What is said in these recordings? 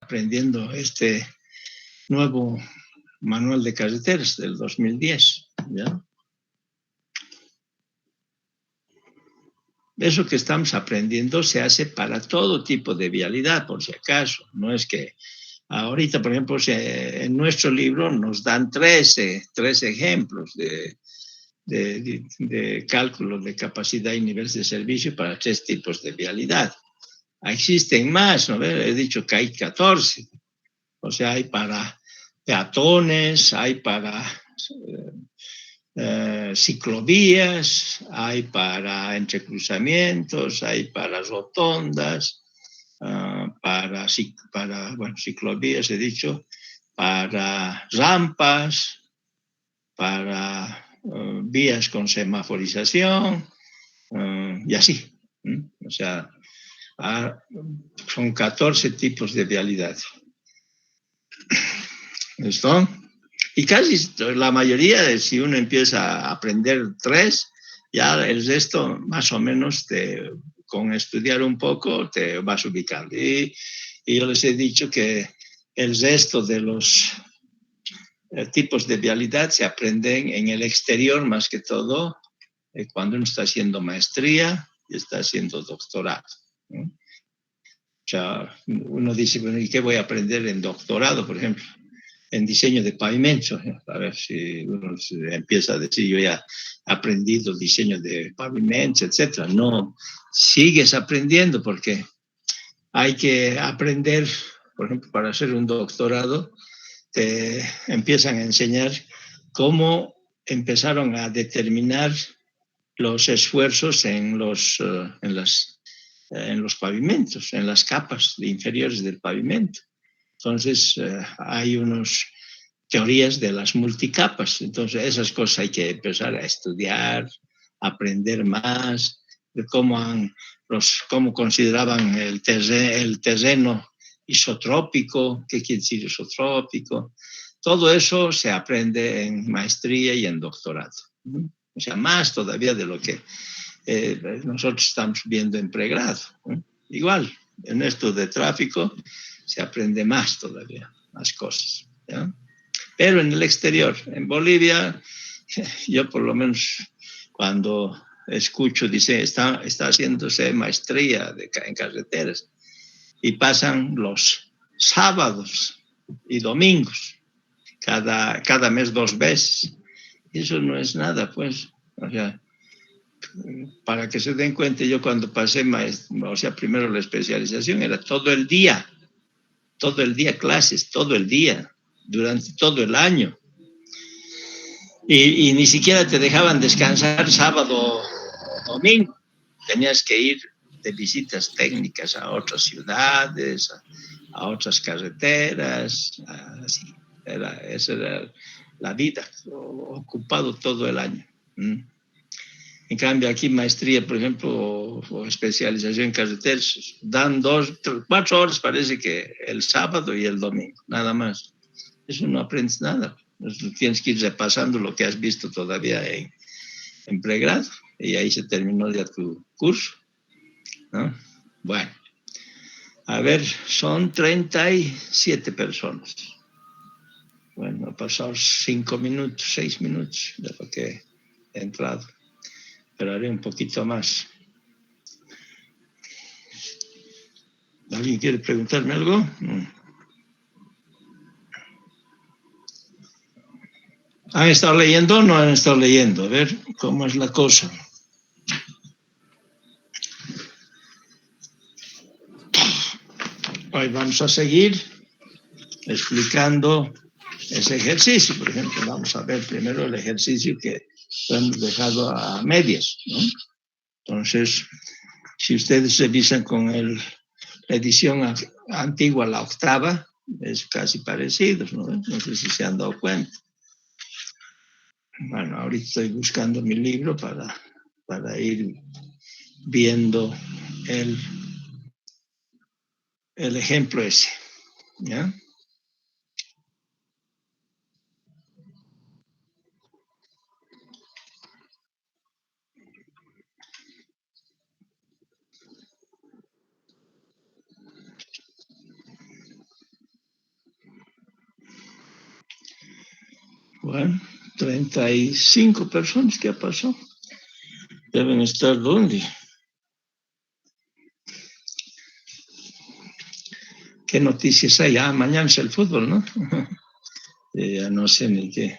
aprendiendo este nuevo manual de carreteras del 2010, ¿ya? Eso que estamos aprendiendo se hace para todo tipo de vialidad, por si acaso. No es que ahorita, por ejemplo, en nuestro libro nos dan 13 ejemplos de cálculo de capacidad y niveles de servicio para 3 tipos de vialidad. Existen más, ¿no? He dicho que hay 14. O sea, hay para peatones, hay para ciclovías, hay para entrecruzamientos, hay para rotondas, bueno, ciclovías, he dicho, para rampas, para vías con semaforización, y así. O sea, son 14 tipos de vialidad. ¿Listo? Y casi la mayoría, si uno empieza a aprender 3, ya el resto más o menos con estudiar un poco te vas ubicando. Y yo les he dicho que el resto de los tipos de vialidad se aprenden en el exterior más que todo cuando uno está haciendo maestría y está haciendo doctorado, ¿no? O sea, uno dice, bueno, ¿y qué voy a aprender en doctorado, por ejemplo? En diseño de pavimentos, a ver si uno empieza a decir, yo ya he aprendido diseño de pavimentos, etcétera. No, sigues aprendiendo porque hay que aprender, por ejemplo, para hacer un doctorado, te empiezan a enseñar cómo empezaron a determinar los esfuerzos en los pavimentos, en las capas inferiores del pavimento. Entonces, hay unas teorías de las multicapas. Entonces, esas cosas hay que empezar a estudiar, aprender más, de cómo consideraban el terreno isotrópico, qué quiere decir isotrópico. Todo eso se aprende en maestría y en doctorado. O sea, más todavía de lo que nosotros estamos viendo en pregrado. Igual, en esto de tráfico se aprende más todavía, más cosas, ¿ya? Pero en el exterior, en Bolivia, yo por lo menos cuando escucho, dice, está haciéndose maestría en carreteras y pasan los sábados y domingos, cada mes 2 veces. Eso no es nada, pues. O sea, para que se den cuenta, yo cuando pasé primero la especialización era todo el día clases, todo el día, durante todo el año. Y ni siquiera te dejaban descansar sábado o domingo. Tenías que ir de visitas técnicas a otras ciudades, a otras carreteras, así. Esa era la vida, ocupado todo el año. En cambio, aquí maestría, por ejemplo, o especialización en carreteras, dan 4 horas, parece que el sábado y el domingo, nada más. Eso no aprendes nada. Tienes que ir repasando lo que has visto todavía en pregrado y ahí se terminó ya tu curso, ¿no? Bueno, a ver, son 37 personas. Bueno, ha pasado 5 minutos, 6 minutos de lo que he entrado, pero haré un poquito más. ¿Alguien quiere preguntarme algo? ¿Han estado leyendo o no han estado leyendo? A ver cómo es la cosa. Hoy vamos a seguir explicando ese ejercicio. Por ejemplo, vamos a ver primero el ejercicio que hemos dejado a medias, ¿no? Entonces, si ustedes revisan con la edición antigua, la octava, es casi parecido, ¿no? No sé si se han dado cuenta. Bueno, ahorita estoy buscando mi libro para ir viendo el ejemplo ese, ¿ya? Bueno, 35 personas que pasó. Deben estar donde. ¿Qué noticias hay? Ah, mañana es el fútbol, ¿no? Ya no sé ni qué.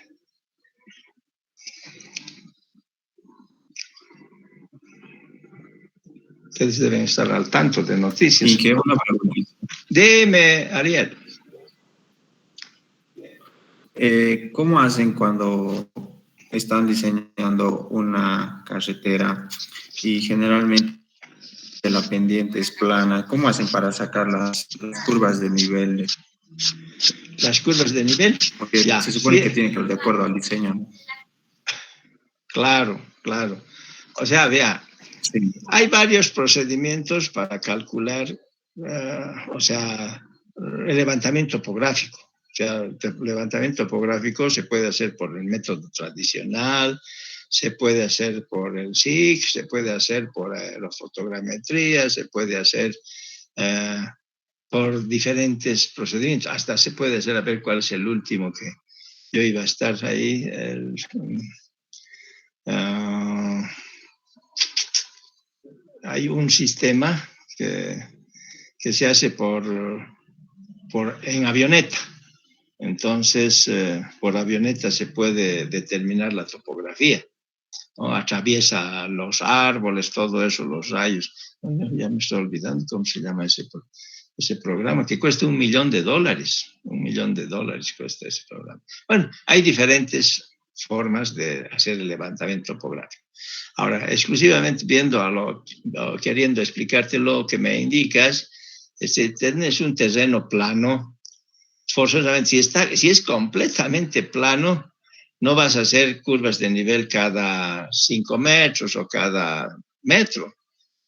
Ustedes deben estar al tanto de noticias. Y qué una pregunta. Dime, Ariel. ¿Cómo hacen cuando están diseñando una carretera y generalmente la pendiente es plana? ¿Cómo hacen para sacar las curvas de nivel? Las curvas de nivel. Porque Ya, se supone sí, que tiene que ir de acuerdo al diseño, ¿no? claro. O sea, vea, Sí. hay varios procedimientos para calcular, o sea, el levantamiento topográfico. O sea, el levantamiento topográfico se puede hacer por el método tradicional, se puede hacer por el SIG, se puede hacer por la fotogrametría, se puede hacer por diferentes procedimientos. Hasta se puede hacer, a ver cuál es el último que yo iba a estar ahí. Hay un sistema que se hace en avioneta. Entonces, por avioneta se puede determinar la topografía, ¿no? Atraviesa los árboles, todo eso, los rayos. Bueno, ya me estoy olvidando cómo se llama ese programa, que cuesta $1 millón. $1 millón cuesta ese programa. Bueno, hay diferentes formas de hacer el levantamiento topográfico. Ahora, exclusivamente viendo queriendo explicarte lo que me indicas, tienes un terreno plano, forzosamente, si es completamente plano, no vas a hacer curvas de nivel cada 5 metros o cada metro.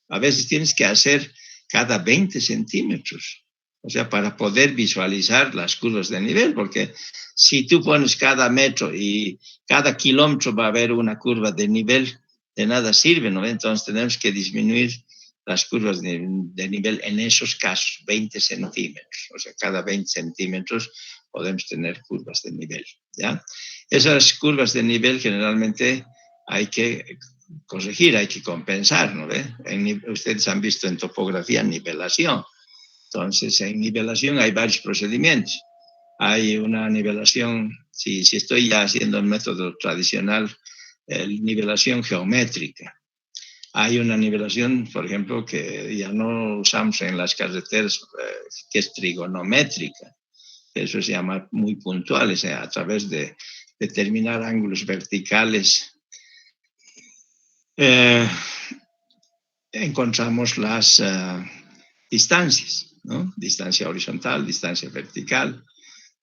A veces tienes que hacer cada 20 centímetros. O sea, para poder visualizar las curvas de nivel, porque si tú pones cada metro y cada kilómetro va a haber una curva de nivel, de nada sirve, ¿no? Entonces tenemos que disminuir las curvas de nivel en esos casos, 20 centímetros. O sea, cada 20 centímetros podemos tener curvas de nivel, ¿ya? Esas curvas de nivel generalmente hay que corregir, hay que compensar, ¿no ve? Ustedes han visto en topografía nivelación. Entonces, en nivelación hay varios procedimientos. Hay una nivelación, si estoy ya haciendo el método tradicional, nivelación geométrica. Hay una nivelación, por ejemplo, que ya no usamos en las carreteras, que es trigonométrica. Eso se llama muy puntual, o sea, a través de determinar ángulos verticales. Encontramos las distancias, ¿no? Distancia horizontal, distancia vertical,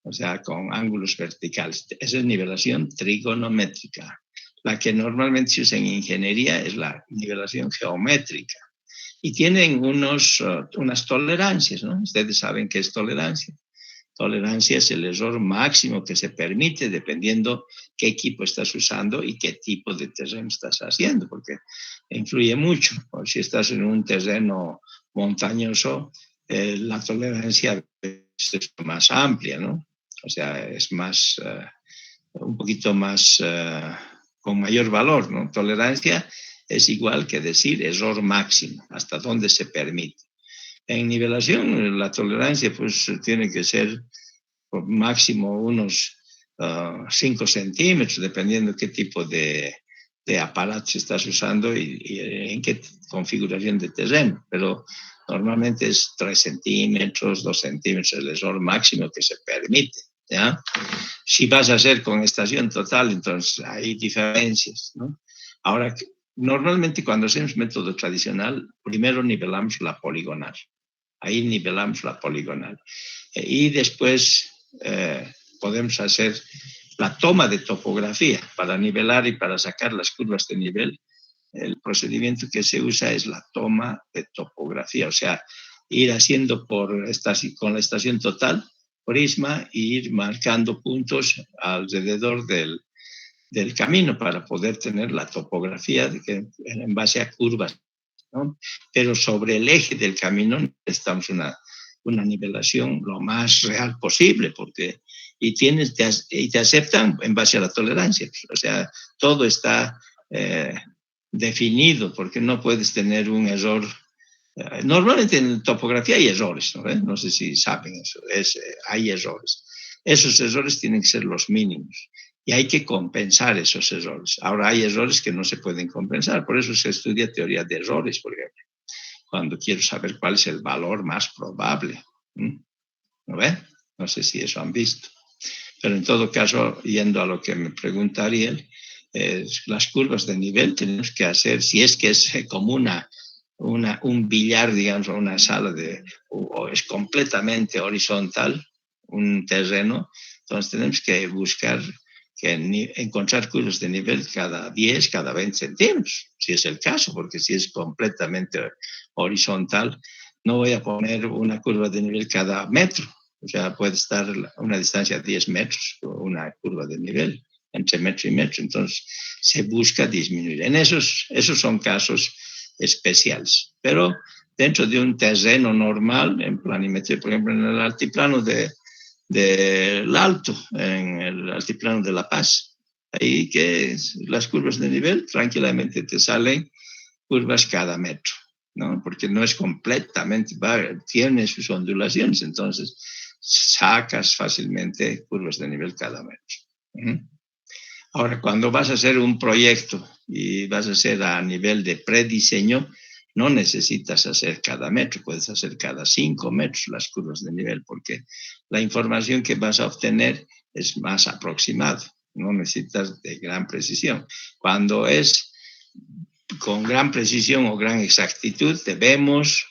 o sea, con ángulos verticales. Esa es nivelación trigonométrica. La que normalmente se usa en ingeniería es la nivelación geométrica. Y tienen unas tolerancias, ¿no? Ustedes saben qué es tolerancia. Tolerancia es el error máximo que se permite dependiendo qué equipo estás usando y qué tipo de terreno estás haciendo, porque influye mucho. O si estás en un terreno montañoso, la tolerancia es más amplia, ¿no? O sea, es más, un poquito más, con mayor valor, ¿no? Tolerancia es igual que decir error máximo, hasta dónde se permite. En nivelación, la tolerancia pues tiene que ser por máximo unos 5 centímetros, dependiendo qué tipo de aparatos estás usando y en qué configuración de terreno. Pero normalmente es 3 centímetros, 2 centímetros el error máximo que se permite, ¿ya? Si vas a hacer con estación total, entonces hay diferencias, ¿no? Ahora, normalmente cuando hacemos método tradicional, primero nivelamos la poligonal. Ahí nivelamos la poligonal. Y después podemos hacer la toma de topografía para nivelar y para sacar las curvas de nivel. El procedimiento que se usa es la toma de topografía, o sea, ir haciendo con la estación total, prisma, e ir marcando puntos alrededor del camino para poder tener la topografía en base a curvas, ¿no? Pero sobre el eje del camino necesitamos una nivelación lo más real posible, porque y te aceptan en base a la tolerancia. O sea, todo está definido, porque no puedes tener un error. Normalmente en topografía hay errores, ¿no? No sé si saben eso, hay errores. Esos errores tienen que ser los mínimos y hay que compensar esos errores. Ahora hay errores que no se pueden compensar, por eso se estudia teoría de errores, por ejemplo, cuando quiero saber cuál es el valor más probable. ¿No ve? No sé si eso han visto. Pero en todo caso, yendo a lo que me pregunta Ariel, las curvas de nivel tenemos que hacer, si es que es como un billar, digamos, o una sala o es completamente horizontal, un terreno, entonces tenemos que buscar encontrar curvas de nivel cada 10, cada 20 centímetros, si es el caso, porque si es completamente horizontal, no voy a poner una curva de nivel cada metro. O sea, puede estar a una distancia de 10 metros, una curva de nivel entre metro y metro. Entonces, se busca disminuir. Esos son casos especiales. Pero dentro de un terreno normal, en planimetría, por ejemplo, en el altiplano del Alto, en el altiplano de La Paz, ahí que las curvas de nivel tranquilamente te salen curvas cada metro, ¿no? Porque no es completamente, tiene sus ondulaciones, entonces sacas fácilmente curvas de nivel cada metro. Ahora, cuando vas a hacer un proyecto y vas a hacer a nivel de prediseño, no necesitas hacer cada metro, puedes hacer cada 5 metros las curvas de nivel, porque la información que vas a obtener es más aproximada, no necesitas de gran precisión. Cuando es con gran precisión o gran exactitud, debemos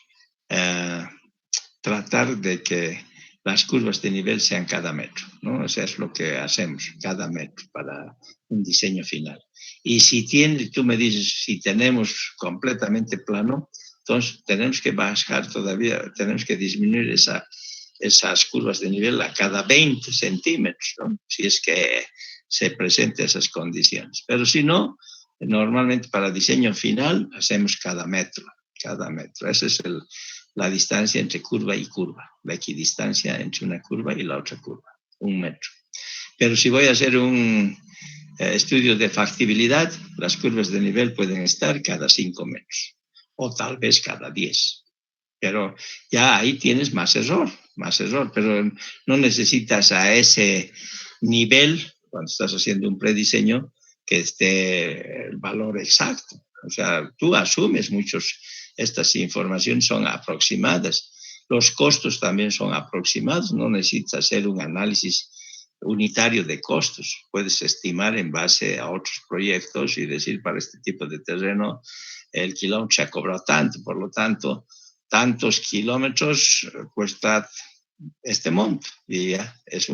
tratar de que las curvas de nivel sean cada metro, ¿no? O sea, es lo que hacemos, cada metro para un diseño final. Y si tú me dices, si tenemos completamente plano, entonces tenemos que bajar todavía, tenemos que disminuir esas curvas de nivel a cada 20 centímetros, ¿no? Si es que se presentan esas condiciones. Pero si no, normalmente para diseño final hacemos cada metro. Esa es la distancia entre curva y curva, la equidistancia entre una curva y la otra curva, 1 metro. Pero si voy a hacer un estudio de factibilidad, las curvas de nivel pueden estar cada 5 metros o tal vez cada 10. Pero ya ahí tienes más error, pero no necesitas a ese nivel, cuando estás haciendo un prediseño, que esté el valor exacto. O sea, tú asumes estas informaciones son aproximadas. Los costos también son aproximados, no necesitas hacer un análisis unitario de costos. Puedes estimar en base a otros proyectos y decir, para este tipo de terreno, el kilómetro se ha cobrado tanto, por lo tanto, tantos kilómetros cuesta este monto. Y ya es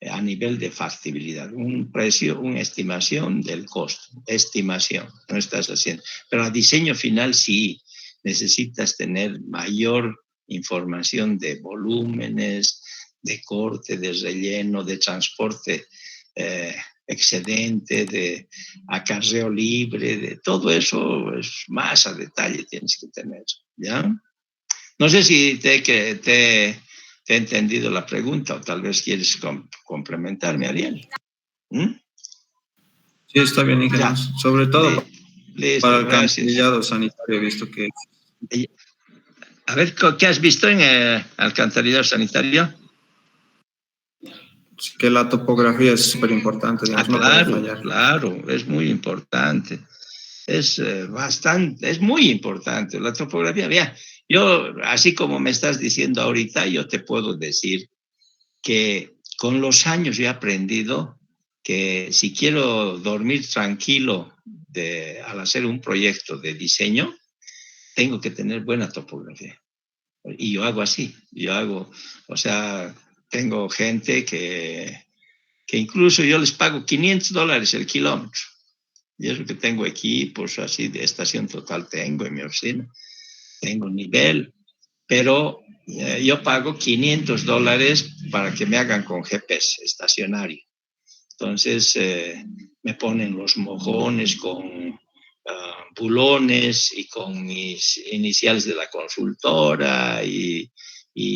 a nivel de factibilidad, un precio, una estimación del costo, estimación, no estás haciendo. Pero a diseño final sí necesitas tener mayor información de volúmenes, de corte, de relleno, de transporte excedente, de acarreo libre, de todo eso es más a detalle tienes que tener, ¿ya? No sé si te he entendido la pregunta o tal vez quieres complementarme, Ariel. Sí, está bien, ingeniero. Sobre todo listo, para el gracias. alcantarillado sanitario, he visto que... A ver, ¿qué has visto en alcantarillado sanitario? Que la topografía es súper importante, digamos, no puede fallar. Claro, es muy importante. Es muy importante la topografía. Mira, yo, así como me estás diciendo ahorita, yo te puedo decir que con los años yo he aprendido que si quiero dormir tranquilo al hacer un proyecto de diseño, tengo que tener buena topografía. Y yo hago así, o sea, tengo gente que incluso yo les pago $500 el kilómetro. Y eso que tengo equipos así de estación total tengo en mi oficina, tengo nivel, pero yo pago $500 para que me hagan con GPS estacionario. Entonces me ponen los mojones con bulones y con mis iniciales de la consultora y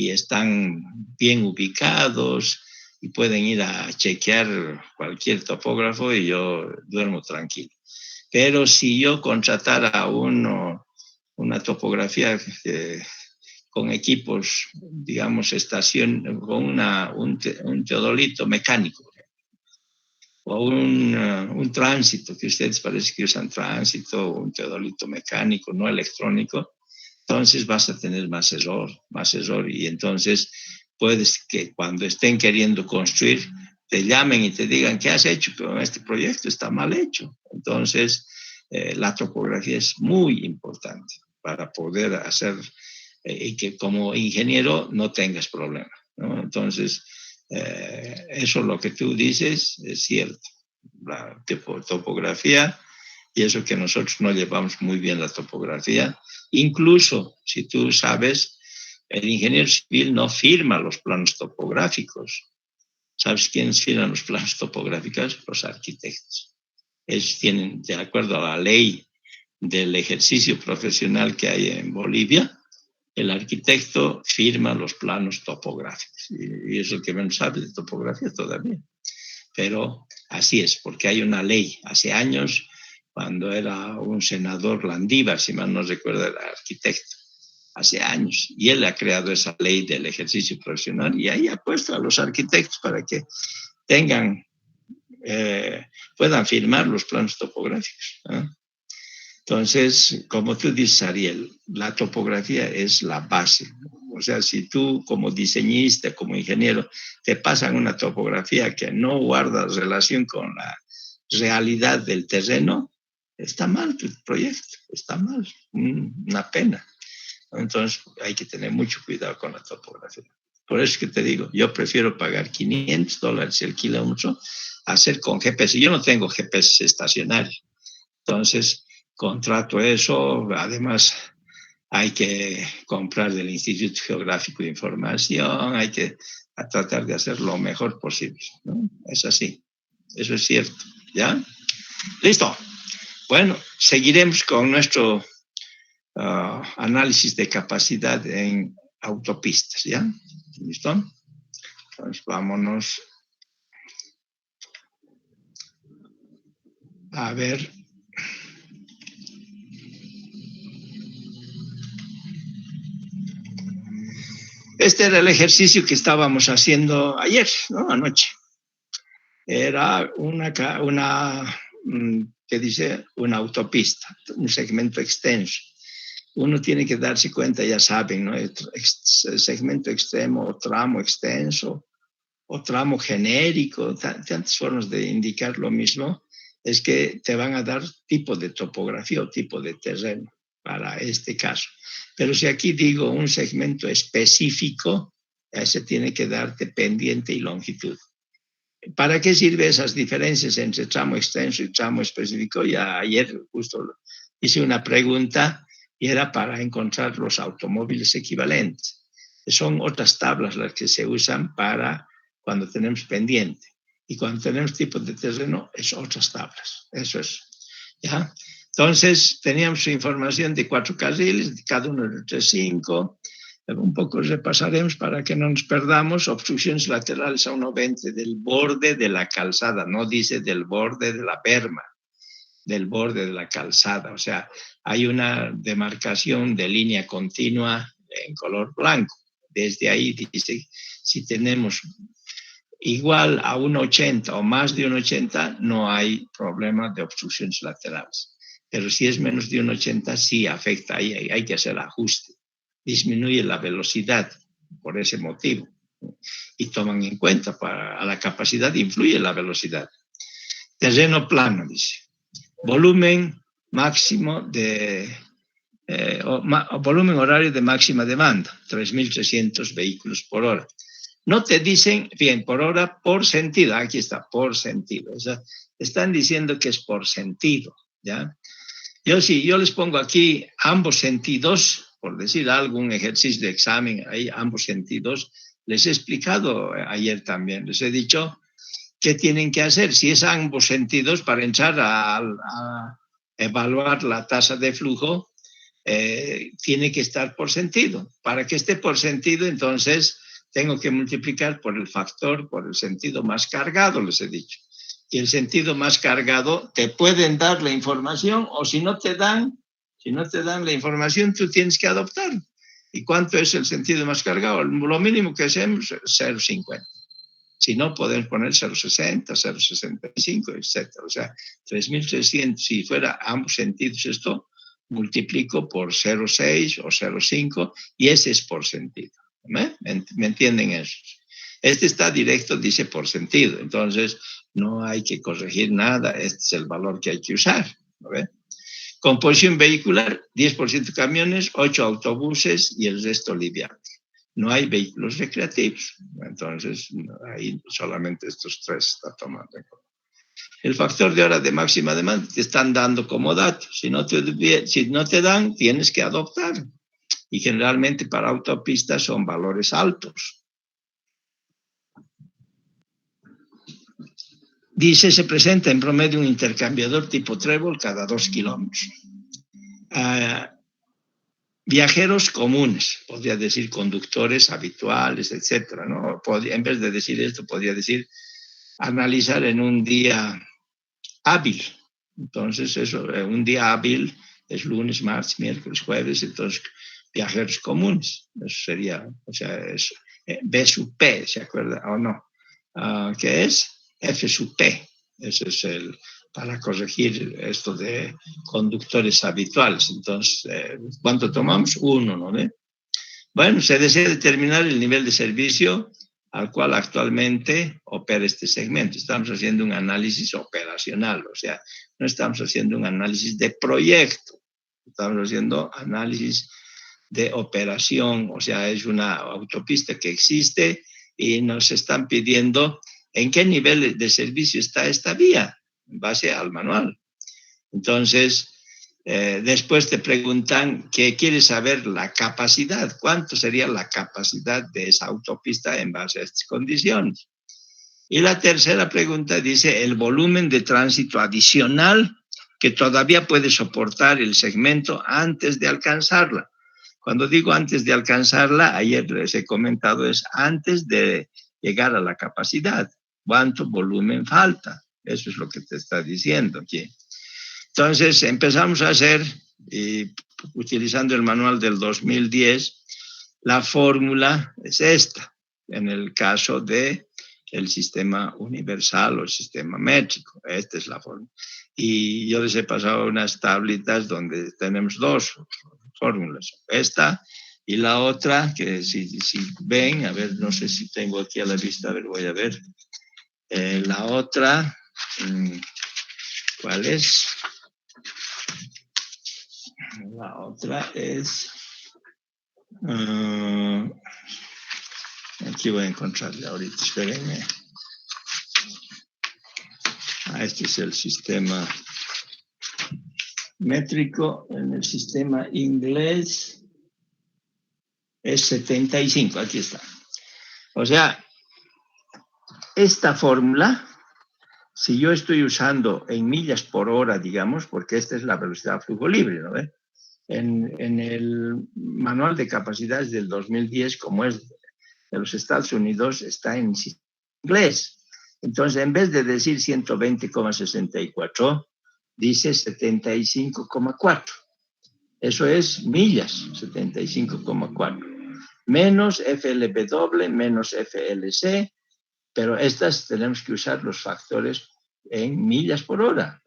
están bien ubicados. y pueden ir a chequear cualquier topógrafo y yo duermo tranquilo. Pero si yo contratara a una topografía con equipos, digamos, con un teodolito mecánico, o un tránsito, que ustedes parece que usan tránsito, o un teodolito mecánico, no electrónico, entonces vas a tener más error, y entonces puedes que cuando estén queriendo construir, te llamen y te digan, ¿qué has hecho? Pero este proyecto está mal hecho. Entonces, la topografía es muy importante para poder hacer y que como ingeniero no tengas problema, ¿no? Entonces, eso lo que tú dices es cierto. La topografía, y eso que nosotros no llevamos muy bien la topografía, incluso si tú sabes, el ingeniero civil no firma los planos topográficos. ¿Sabes quiénes firman los planos topográficos? Los arquitectos. Ellos tienen, de acuerdo a la ley del ejercicio profesional que hay en Bolivia, el arquitecto firma los planos topográficos. Y es el que menos sabe de topografía todavía. Pero así es, porque hay una ley. Hace años, cuando era un senador Landívar, si mal no recuerdo, era arquitecto, hace años, y él ha creado esa ley del ejercicio profesional y ahí ha puesto a los arquitectos para que puedan firmar los planos topográficos, ¿no? Entonces, como tú dices, Ariel, la topografía es la base. O sea, si tú como diseñista, como ingeniero, te pasan una topografía que no guarda relación con la realidad del terreno, está mal tu proyecto, está mal, una pena. Entonces, hay que tener mucho cuidado con la topografía. Por eso es que te digo, yo prefiero pagar $500 el kilómetro a hacer con GPS. Yo no tengo GPS estacionario. Entonces, contrato eso, además hay que comprar del Instituto Geográfico de Información, hay que tratar de hacer lo mejor posible, ¿no? Es así, eso es cierto, ¿ya? Listo. Bueno, seguiremos con nuestro análisis de capacidad en autopistas, ¿ya? ¿Listo? Entonces, vámonos a ver. Este era el ejercicio que estábamos haciendo ayer, ¿no? Anoche. Era ¿qué dice? Una autopista, un segmento extenso. Uno tiene que darse cuenta, ya saben, ¿no? El segmento extremo o tramo extenso o tramo genérico, tantas formas de indicar lo mismo, es que te van a dar tipo de topografía o tipo de terreno para este caso. Pero si aquí digo un segmento específico, ese tiene que darte pendiente y longitud. ¿Para qué sirven esas diferencias entre tramo extenso y tramo específico? Ya ayer justo hice una pregunta y era para encontrar los automóviles equivalentes. Son otras tablas las que se usan para cuando tenemos pendiente. Y cuando tenemos tipo de terreno, es otras tablas. Eso es. ¿Ya? Entonces, teníamos información de 4 carriles, cada uno de 3,5. Un poco repasaremos para que no nos perdamos. Obstrucciones laterales a 1,20 del borde de la calzada, no dice del borde de la berma, del borde de la calzada. O sea, hay una demarcación de línea continua en color blanco. Desde ahí dice, si tenemos igual a 1,80 o más de 1,80, no hay problema de obstrucciones laterales. Pero si es menos de 1,80, sí afecta, ahí hay que hacer ajuste. Disminuye la velocidad por ese motivo. Y toman en cuenta, a la capacidad influye la velocidad. Terreno plano, dice. Volumen máximo volumen horario de máxima demanda, 3.300 vehículos por hora. No te dicen, bien, por hora, por sentido. Aquí está, por sentido. O sea, están diciendo que es por sentido, ¿ya? Yo les pongo aquí ambos sentidos, por decir algún ejercicio de examen, ahí ambos sentidos, les he explicado ayer también, les he dicho qué tienen que hacer, si es ambos sentidos, para entrar a evaluar la tasa de flujo, tiene que estar por sentido. Para que esté por sentido, entonces tengo que multiplicar por el factor, por el sentido más cargado, les he dicho. Y el sentido más cargado te pueden dar la información, o si no te dan la información, tú tienes que adoptar. ¿Y cuánto es el sentido más cargado? Lo mínimo que hacemos es 0,50. Si no, podemos poner 0,60, 0,65, etc. O sea, 3.300, si fuera ambos sentidos esto, multiplico por 0,6 o 0,5 y ese es por sentido. ¿Me entienden eso? Este está directo, dice por sentido. Entonces, no hay que corregir nada. Este es el valor que hay que usar. ¿Ve? Composición vehicular, 10% camiones, 8 autobuses y el resto liviano. No hay vehículos recreativos. Entonces, ahí solamente estos tres está tomando. El factor de hora de máxima demanda te están dando como dato. Si no te dan, tienes que adoptar. Y generalmente para autopistas son valores altos. Dice, se presenta en promedio un intercambiador tipo trébol cada 2 kilómetros. Viajeros comunes, podría decir conductores habituales, etcétera, ¿no? En vez de decir esto, podría decir analizar en un día hábil. Entonces, eso, un día hábil es lunes, martes, miércoles, jueves, entonces viajeros comunes. Eso sería, o sea, es B sub P, ¿se acuerda o no? ¿Qué es? F sub P. Ese es para corregir esto de conductores habituales. Entonces, ¿cuánto tomamos? 1, ¿no ve? Bueno, se desea determinar el nivel de servicio al cual actualmente opera este segmento. Estamos haciendo un análisis operacional, o sea, no estamos haciendo un análisis de proyecto, estamos haciendo análisis de operación, o sea, es una autopista que existe y nos están pidiendo en qué nivel de servicio está esta vía, en base al manual. Entonces, después te preguntan que quieres saber la capacidad, cuánto sería la capacidad de esa autopista en base a estas condiciones. Y la tercera pregunta dice el volumen de tránsito adicional que todavía puede soportar el segmento antes de alcanzarla. Cuando digo antes de alcanzarla, ayer les he comentado, es antes de llegar a la capacidad. ¿Cuánto volumen falta? Eso es lo que te está diciendo aquí. Entonces empezamos a hacer, utilizando el manual del 2010, la fórmula es esta, en el caso del sistema universal o el sistema métrico. Esta es la fórmula. Y yo les he pasado unas tablitas donde tenemos dos fórmulas. Esta y la otra, que si ven, a ver, no sé si tengo aquí a la vista, a ver, voy a ver. La otra, ¿cuál es? La otra es... aquí voy a encontrarla ahorita, espérenme. Este es el sistema métrico. En el sistema inglés es 75, aquí está. O sea, esta fórmula, si yo estoy usando en millas por hora, digamos, porque esta es la velocidad a flujo libre, ¿no ve? En el manual de capacidades del 2010, como es de los Estados Unidos, está en inglés. Entonces, en vez de decir 120,64, dice 75,4. Eso es millas, 75,4. Menos FLW, menos FLC, pero estas tenemos que usar los factores en millas por hora.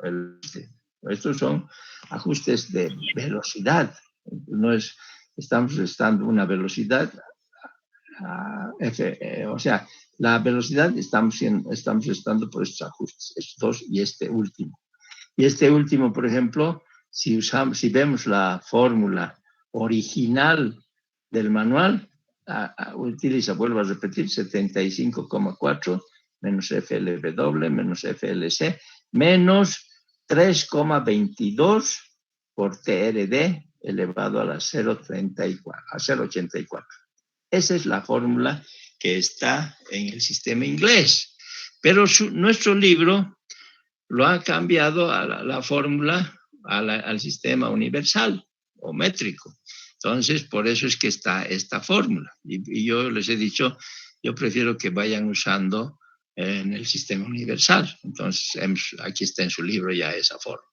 Estos son ajustes de velocidad. No es, estamos estando una velocidad, o sea, la velocidad estamos estando por estos ajustes, estos dos y este último. Y este último, por ejemplo, si vemos la fórmula original del manual, vuelvo a repetir, 75,4 menos FLW menos FLC menos 3,22 por TRD elevado a la 0,84. Esa es la fórmula que está en el sistema inglés. Pero nuestro libro lo ha cambiado a la fórmula, al sistema universal o métrico. Entonces, por eso es que está esta fórmula. Y yo les he dicho, yo prefiero que vayan usando en el sistema universal. Entonces, aquí está en su libro ya esa forma.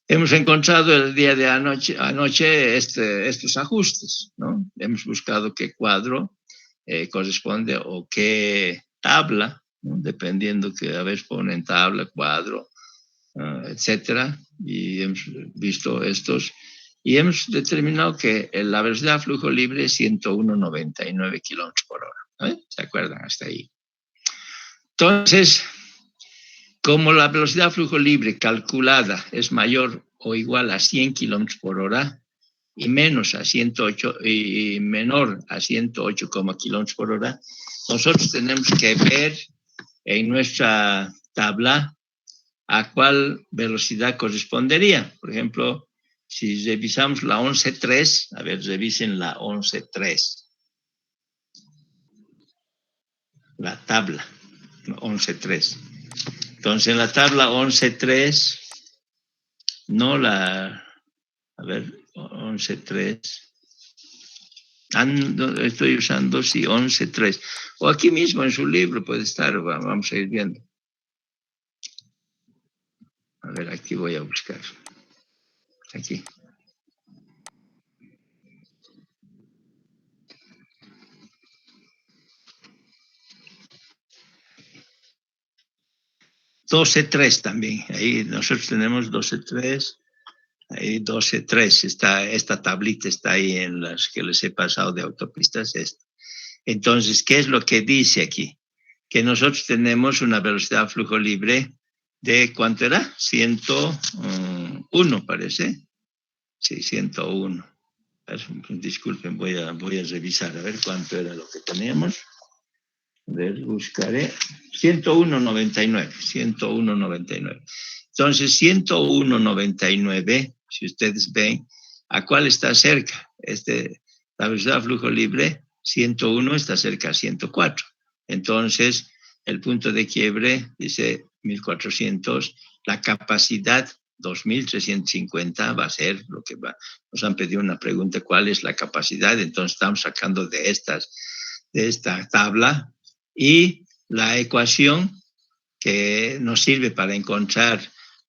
Hemos encontrado el día de anoche estos ajustes, ¿no? Hemos buscado qué cuadro corresponde o qué tabla, ¿no? Dependiendo que a veces ponen tabla, cuadro, etcétera, y hemos visto estos y hemos determinado que la velocidad de flujo libre es 101,99 kilómetros por hora. ¿Eh? ¿Se acuerdan hasta ahí? Entonces, como la velocidad de flujo libre calculada es mayor o igual a 100 kilómetros por hora y menos a 108 y menor a 108 kilómetros por hora, nosotros tenemos que ver en nuestra tabla a cuál velocidad correspondería. Por ejemplo, si revisamos la 11.3, a ver, revisen la 11.3, la tabla 11.3. Entonces, en la tabla 11.3, no la, a ver, 11.3, estoy usando, sí, 11.3, o aquí mismo en su libro puede estar, vamos a ir viendo. A ver, aquí voy a buscar. Aquí. $12.3 también. Ahí nosotros tenemos 12.3. Ahí 12.3. Esta tablita está ahí en las que les he pasado de autopistas. Entonces, ¿qué es lo que dice aquí? Que nosotros tenemos una velocidad de flujo libre de, ¿cuánto era? 101, parece. Sí, 101. Disculpen, voy a revisar a ver cuánto era lo que teníamos. A ver, buscaré. 101,99. 101,99. Entonces, 101,99, si ustedes ven, ¿a cuál está cerca? La velocidad de flujo libre, 101 está cerca a 104. Entonces, el punto de quiebre dice 1400, la capacidad 2350 va a ser lo que va. Nos han pedido una pregunta, ¿cuál es la capacidad? Entonces, estamos sacando de esta tabla y la ecuación que nos sirve para encontrar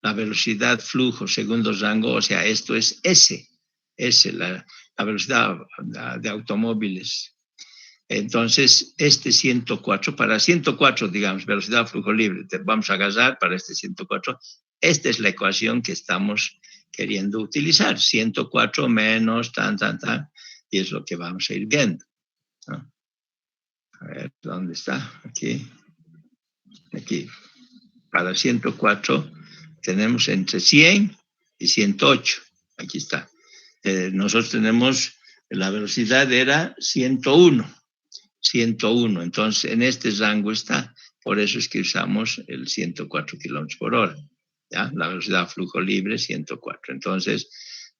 la velocidad flujo segundo rango, o sea, esto es S, la velocidad de automóviles. Entonces, 104, para 104, digamos, velocidad flujo libre, vamos a agarrar para 104, esta es la ecuación que estamos queriendo utilizar, 104 menos tan, y es lo que vamos a ir viendo, ¿no? A ver, ¿dónde está? Aquí. Para 104 tenemos entre 100 y 108. Aquí está. Nosotros tenemos, la velocidad era 101. Entonces, en este rango está. Por eso es que usamos el 104 kilómetros por hora. ¿Ya? La velocidad flujo libre, 104. Entonces,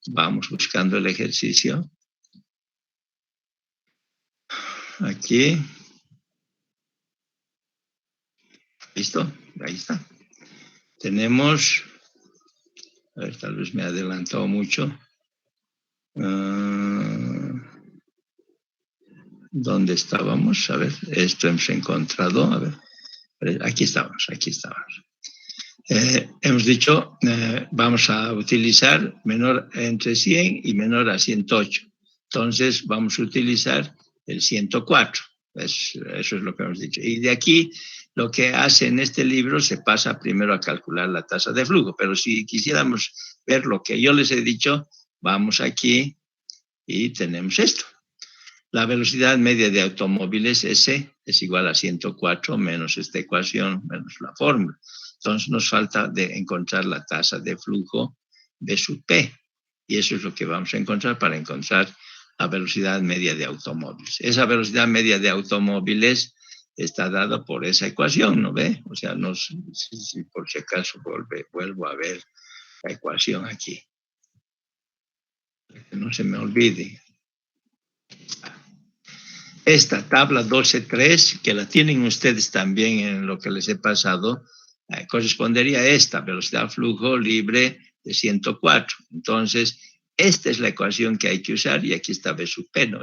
vamos buscando el ejercicio. Aquí. ¿Listo? Ahí está. Tenemos, a ver, tal vez me he adelantado mucho. ¿Dónde estábamos? A ver, esto hemos encontrado. A ver, aquí estábamos. Hemos dicho, vamos a utilizar menor entre 100 y menor a 108. Entonces, vamos a utilizar el 104. Eso es lo que hemos dicho. Y de aquí, lo que hace en este libro, se pasa primero a calcular la tasa de flujo. Pero si quisiéramos ver lo que yo les he dicho, vamos aquí y tenemos esto. La velocidad media de automóviles, S, es igual a 104 menos esta ecuación, menos la fórmula. Entonces nos falta de encontrar la tasa de flujo B sub P. Y eso es lo que vamos a encontrar para encontrar la velocidad media de automóviles. Esa velocidad media de automóviles está dada por esa ecuación, ¿no ve? O sea, si por si acaso vuelvo a ver la ecuación aquí. Que no se me olvide. Esta tabla 12.3, que la tienen ustedes también en lo que les he pasado, correspondería a esta velocidad flujo libre de 104. Entonces, Esta es la ecuación que hay que usar y aquí está B sub P, ¿no?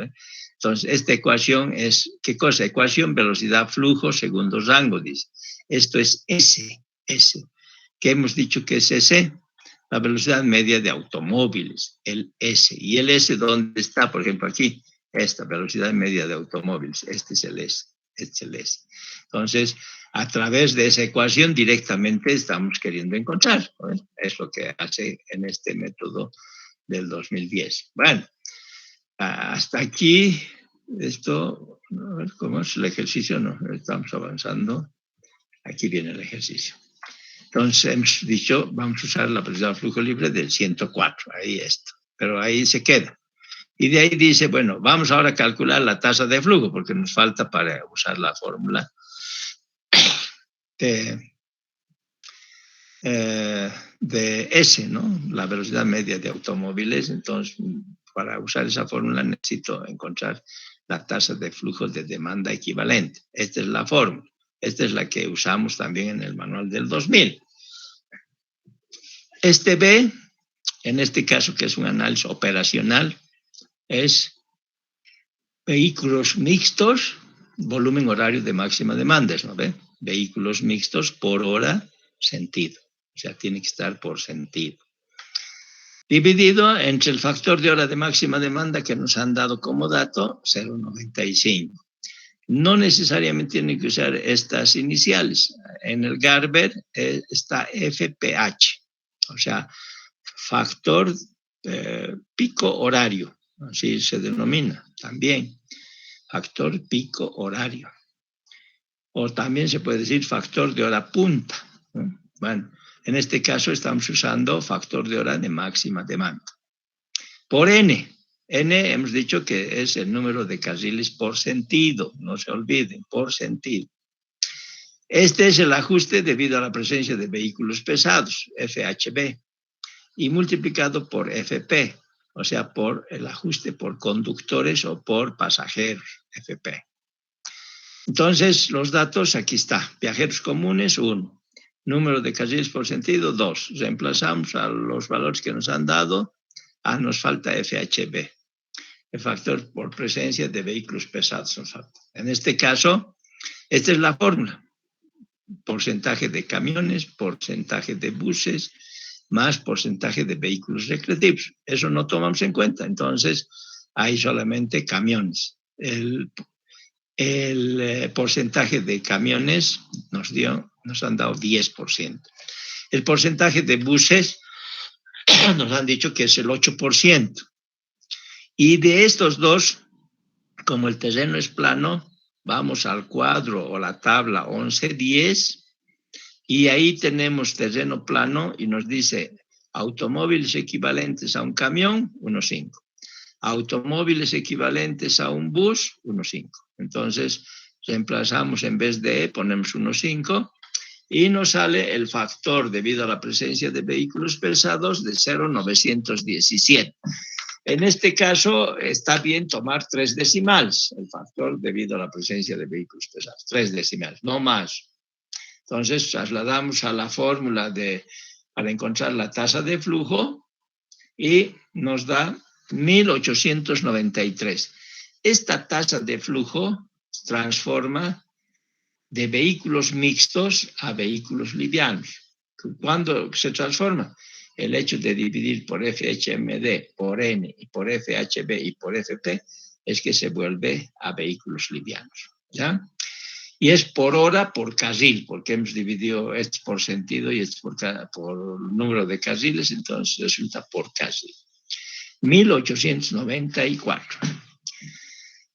Entonces, esta ecuación es, ¿qué cosa? Ecuación, velocidad, flujo, segundo rango, dice. Esto es S. ¿Qué hemos dicho que es S? La velocidad media de automóviles, el S. ¿Y el S dónde está? Por ejemplo, aquí, esta velocidad media de automóviles. Este es el S. Entonces, a través de esa ecuación directamente estamos queriendo encontrar, ¿no? Es lo que hace en este método del 2010. Bueno, hasta aquí, esto, a ver cómo es el ejercicio, no, estamos avanzando. Aquí viene el ejercicio. Entonces hemos dicho, vamos a usar la velocidad de flujo libre del 104, ahí está, pero ahí se queda. Y de ahí dice, bueno, vamos ahora a calcular la tasa de flujo, porque nos falta para usar la fórmula de S, ¿no? La velocidad media de automóviles. Entonces, para usar esa fórmula necesito encontrar la tasa de flujo de demanda equivalente. Esta es la fórmula. Esta es la que usamos también en el manual del 2000. Este B, en este caso que es un análisis operacional, es vehículos mixtos, volumen horario de máxima demanda, ¿no ve? Vehículos mixtos por hora, sentido. O sea, tiene que estar por sentido. Dividido entre el factor de hora de máxima demanda que nos han dado como dato, 0,95. No necesariamente tienen que usar estas iniciales. En el Garber está FPH, o sea, factor pico horario, así se denomina también, factor pico horario. O también se puede decir factor de hora punta, ¿no? Bueno, en este caso estamos usando factor de hora de máxima demanda. Por N. N hemos dicho que es el número de carriles por sentido, no se olviden, por sentido. Este es el ajuste debido a la presencia de vehículos pesados, FHB, y multiplicado por FP, o sea, por el ajuste por conductores o por pasajeros, FP. Entonces, los datos, aquí está. Viajeros comunes, 1. Número de carriles por sentido, 2. Reemplazamos a los valores que nos han dado. Nos falta FHB. El factor por presencia de vehículos pesados nos falta. En este caso, esta es la fórmula. Porcentaje de camiones, porcentaje de buses, más porcentaje de vehículos recreativos. Eso no tomamos en cuenta. Entonces, hay solamente camiones. El porcentaje de camiones nos han dado 10%. El porcentaje de buses nos han dicho que es el 8%. Y de estos dos, como el terreno es plano, vamos al cuadro o la tabla 1110 y ahí tenemos terreno plano y nos dice automóviles equivalentes a un camión, 1,5. Automóviles equivalentes a un bus, 1,5. Entonces, reemplazamos en vez de E, ponemos 1,5 y nos sale el factor debido a la presencia de vehículos pesados de 0,917. En este caso, está bien tomar 3 decimales, el factor debido a la presencia de vehículos pesados, 3 decimales, no más. Entonces, trasladamos a la fórmula para encontrar la tasa de flujo y nos da 1893. Esta tasa de flujo transforma de vehículos mixtos a vehículos livianos. ¿Cuándo se transforma? El hecho de dividir por FHMD, por N y por FHB y por FP es que se vuelve a vehículos livianos, ¿ya? Y es por hora, por carril, porque hemos dividido esto por sentido y esto por número de carriles, entonces resulta por carril. 1894.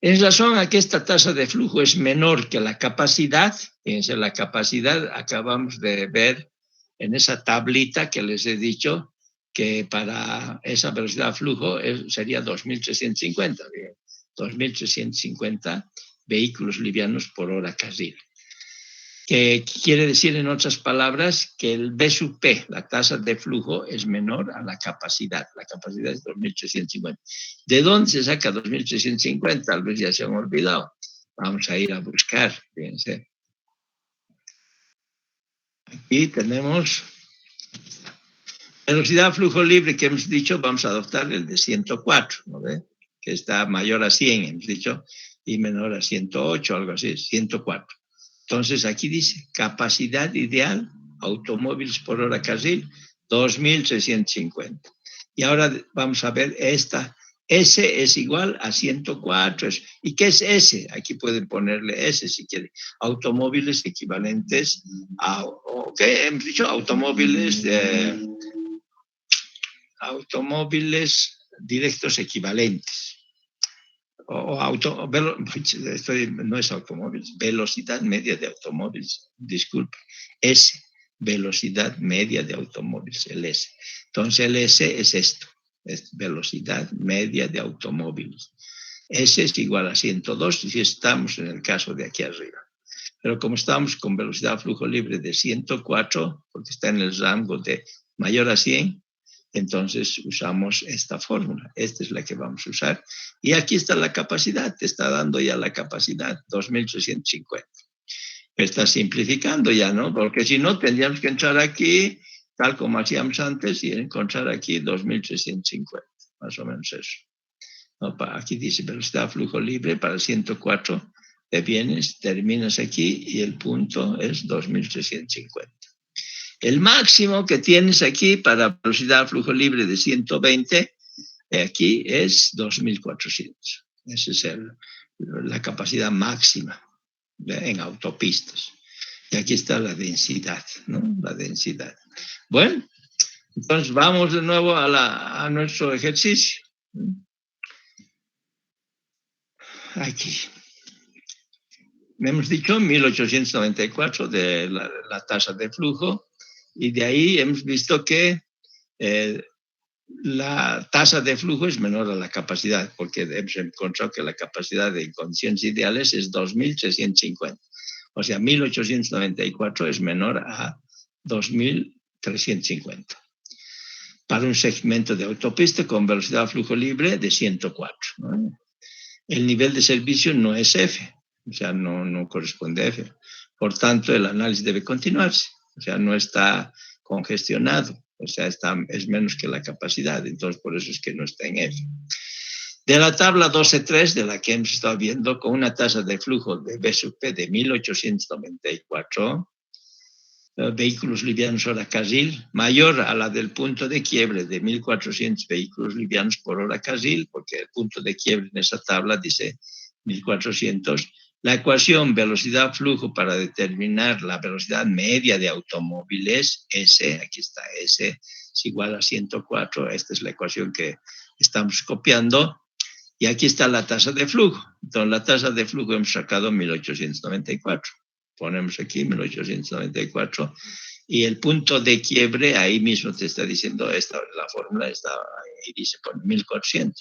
En razón a que esta tasa de flujo es menor que la capacidad, fíjense, la capacidad acabamos de ver en esa tablita que les he dicho que para esa velocidad de flujo sería 2.350, 2.350 vehículos livianos por hora carril. Que quiere decir, en otras palabras, que el B sub P, la tasa de flujo, es menor a la capacidad. La capacidad es 2.350. ¿De dónde se saca 2.350? Tal vez ya se han olvidado. Vamos a ir a buscar, fíjense. Aquí tenemos Velocidad flujo libre que hemos dicho, vamos a adoptar el de 104, ¿no ve? Que está mayor a 100, hemos dicho, y menor a 108, algo así, 104. Entonces aquí dice, capacidad ideal, automóviles por hora carril, 2.650. Y ahora vamos a ver esta. S es igual a 104. ¿Y qué es S? Aquí pueden ponerle S si quieren. Automóviles equivalentes a, ¿qué hemos dicho? Automóviles directos equivalentes. No es automóviles, velocidad media de automóviles, disculpe, S, velocidad media de automóviles, el S. Entonces el S es esto, es velocidad media de automóviles. S es igual a 102 si estamos en el caso de aquí arriba. Pero como estamos con velocidad flujo libre de 104, porque está en el rango de mayor a 100, entonces usamos esta fórmula. Esta es la que vamos a usar. Y aquí está la capacidad. Te está dando ya la capacidad, 2.350. Está simplificando ya, ¿no? Porque si no, tendríamos que entrar aquí, tal como hacíamos antes, y encontrar aquí 2.350. Más o menos eso. No, aquí dice velocidad flujo libre para 104. Te vienes, terminas aquí y el punto es 2.350. El máximo que tienes aquí para velocidad flujo libre de 120, aquí es 2.400. Esa es la capacidad máxima en autopistas. Y aquí está la densidad, ¿no? La densidad. Bueno, entonces vamos de nuevo a nuestro ejercicio. Aquí. Hemos dicho 1.894 de la tasa de flujo. Y de ahí hemos visto que la tasa de flujo es menor a la capacidad, porque hemos encontrado que la capacidad de condiciones ideales es 2.350. O sea, 1.894 es menor a 2.350. Para un segmento de autopista con velocidad flujo libre de 104. ¿No? El nivel de servicio no es F, o sea, no corresponde a F. Por tanto, el análisis debe continuarse, o sea, no está congestionado, o sea, es menos que la capacidad, entonces por eso es que no está en F. De la tabla 12.3, de la que hemos estado viendo, con una tasa de flujo de B sub P de 1.894 vehículos livianos hora carril, mayor a la del punto de quiebre de 1.400 vehículos livianos por hora carril, porque el punto de quiebre en esa tabla dice 1.400. La ecuación velocidad-flujo para determinar la velocidad media de automóviles, S, aquí está S, es igual a 104. Esta es la ecuación que estamos copiando. Y aquí está la tasa de flujo. Entonces, la tasa de flujo hemos sacado 1.894. Ponemos aquí 1.894. Y el punto de quiebre, ahí mismo te está diciendo, la fórmula está ahí, dice por 1.400.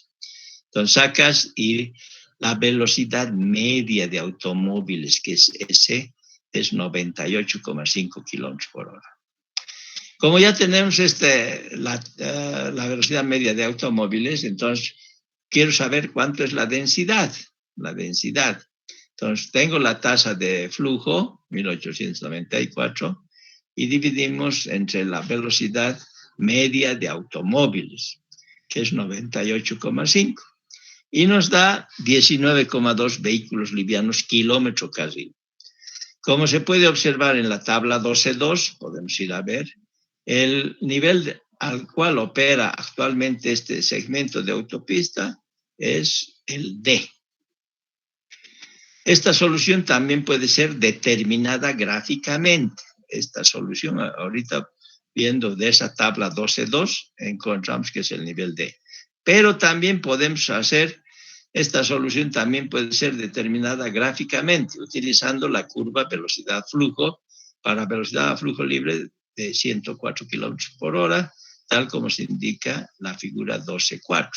Entonces, sacas y la velocidad media de automóviles, que es S, es 98,5 kilómetros por hora. Como ya tenemos la velocidad media de automóviles, entonces quiero saber cuánto es la densidad. La densidad. Entonces, tengo la tasa de flujo, 1.894, y dividimos entre la velocidad media de automóviles, que es 98,5. Y nos da 19,2 vehículos livianos kilómetro carril. Como se puede observar en la tabla 12.2, podemos ir a ver, el nivel al cual opera actualmente este segmento de autopista es el D. Esta solución también puede ser determinada gráficamente. Esta solución, ahorita viendo de esa tabla 12.2, encontramos que es el nivel D. Pero también podemos hacer, esta solución también puede ser determinada gráficamente, utilizando la curva velocidad-flujo para velocidad flujo libre de 104 kilómetros por hora, tal como se indica la figura 12.4.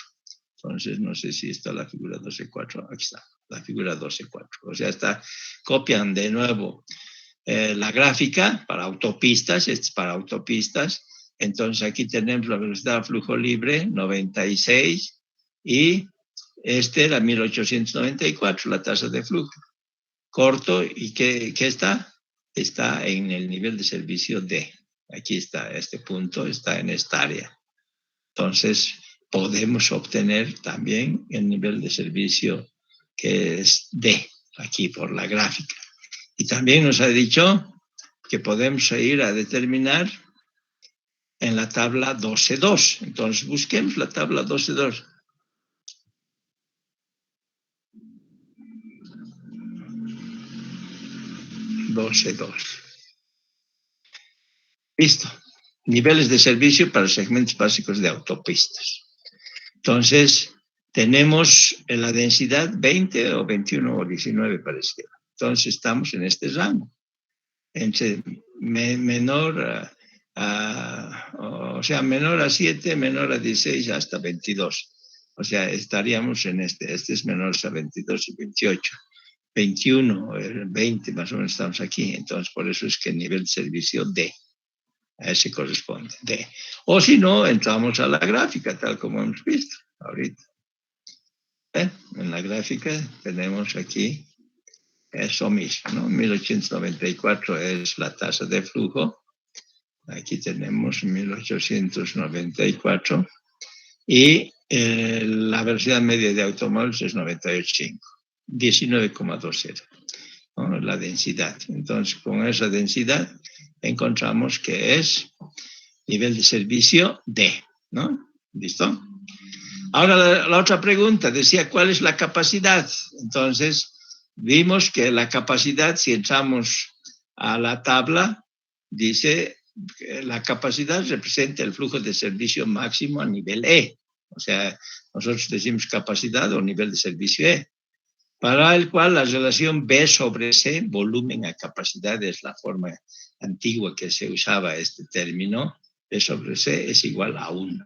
Entonces, no sé si está la figura 12.4. Aquí está, la figura 12.4. O sea, copian de nuevo la gráfica para autopistas. Este es para autopistas. Entonces, aquí tenemos la velocidad flujo libre, 96. Y este era 1.894, la tasa de flujo. Corto, ¿y qué está? Está en el nivel de servicio D. Aquí está, este punto está en esta área. Entonces, podemos obtener también el nivel de servicio que es D, aquí por la gráfica. Y también nos ha dicho que podemos ir a determinar en la tabla 12.2. Entonces, busquemos la tabla 12.2. Listo. Niveles de servicio para segmentos básicos de autopistas. Entonces, tenemos la densidad 20 o 21 o 19 parece. Entonces, estamos en este rango. Entre menor menor a 7, menor a 16, hasta 22. O sea, estaríamos en este. Este es menor a 22 y 28. 21, 20, más o menos estamos aquí. Entonces, por eso es que el nivel de servicio D. A ese corresponde, D. O si no, entramos a la gráfica, tal como hemos visto ahorita. En la gráfica tenemos aquí eso mismo, ¿no? 1894 es la tasa de flujo. Aquí tenemos 1894. Y la velocidad media de automóviles es 98.5, 19,20. ¿no? La densidad. Entonces, con esa densidad encontramos que es nivel de servicio D, ¿no? ¿Listo? Ahora la otra pregunta decía, ¿cuál es la capacidad? Entonces, vimos que la capacidad, si entramos a la tabla, dice que la capacidad representa el flujo de servicio máximo a nivel E. O sea, nosotros decimos capacidad o nivel de servicio E, para el cual la relación B sobre C, volumen a capacidad, es la forma antigua que se usaba este término. B sobre C es igual a 1.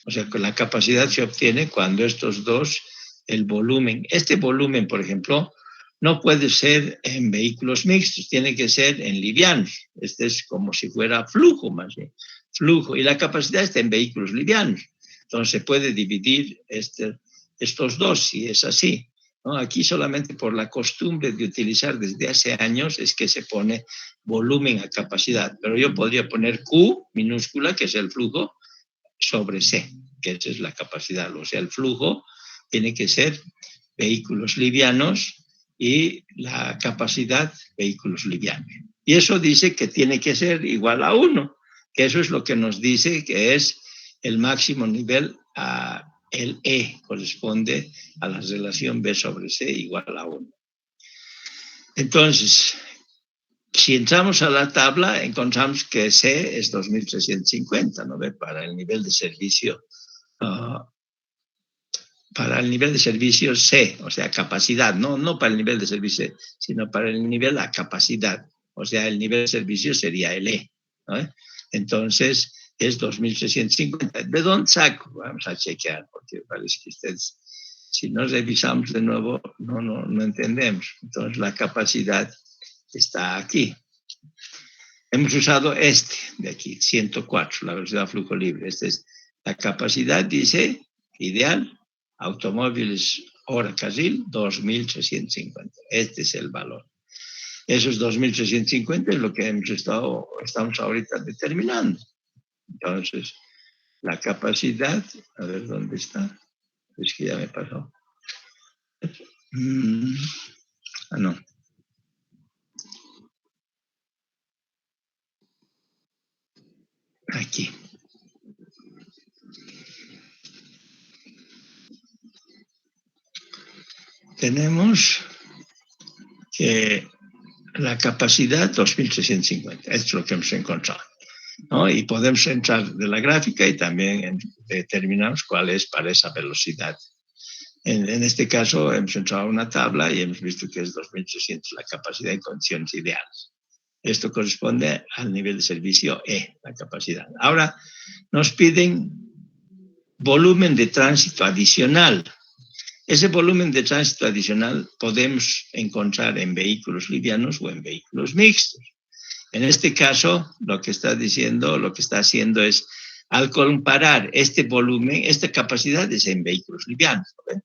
O sea, que la capacidad se obtiene cuando estos dos, el volumen, este volumen, por ejemplo, no puede ser en vehículos mixtos, tiene que ser en livianos. Este es como si fuera flujo más bien, flujo. Y la capacidad está en vehículos livianos. Entonces se puede dividir estos dos si es así. ¿no? Aquí solamente por la costumbre de utilizar desde hace años es que se pone volumen a capacidad. Pero yo podría poner Q minúscula, que es el flujo, sobre C, que esa es la capacidad. O sea, el flujo tiene que ser vehículos livianos y la capacidad vehículos livianos. Y eso dice que tiene que ser igual a 1, que eso es lo que nos dice que es el máximo nivel a el E, corresponde a la relación B sobre C igual a 1. Entonces, si entramos a la tabla, encontramos que C es 2.350, ¿no ve? Para el nivel de servicio, para el nivel de servicio C, o sea, capacidad, no para el nivel de servicio, sino para el nivel a capacidad. O sea, el nivel de servicio sería el E, ¿no? Entonces, es 2.650. ¿De dónde saco? Vamos a chequear, porque parece que ustedes, si no revisamos de nuevo, no entendemos. Entonces, la capacidad está aquí. Hemos usado este de aquí, 104, la velocidad de flujo libre. Esta es la capacidad, dice, ideal, automóviles hora carril, 2.350. Este es el valor. Esos 2.350 es lo que estamos ahorita determinando. Entonces, la capacidad, a ver dónde está. Es que ya me pasó. No. Aquí. Tenemos que la capacidad 2.350. Esto es lo que hemos encontrado. ¿no? Y podemos entrar de la gráfica y también determinamos cuál es para esa velocidad. En este caso hemos entrado a una tabla y hemos visto que es 2.300 la capacidad en condiciones ideales. Esto corresponde al nivel de servicio E, la capacidad. Ahora nos piden volumen de tránsito adicional. Ese volumen de tránsito adicional podemos encontrar en vehículos livianos o en vehículos mixtos. En este caso, lo que está haciendo es, al comparar este volumen, esta capacidad es en vehículos livianos. ¿ve?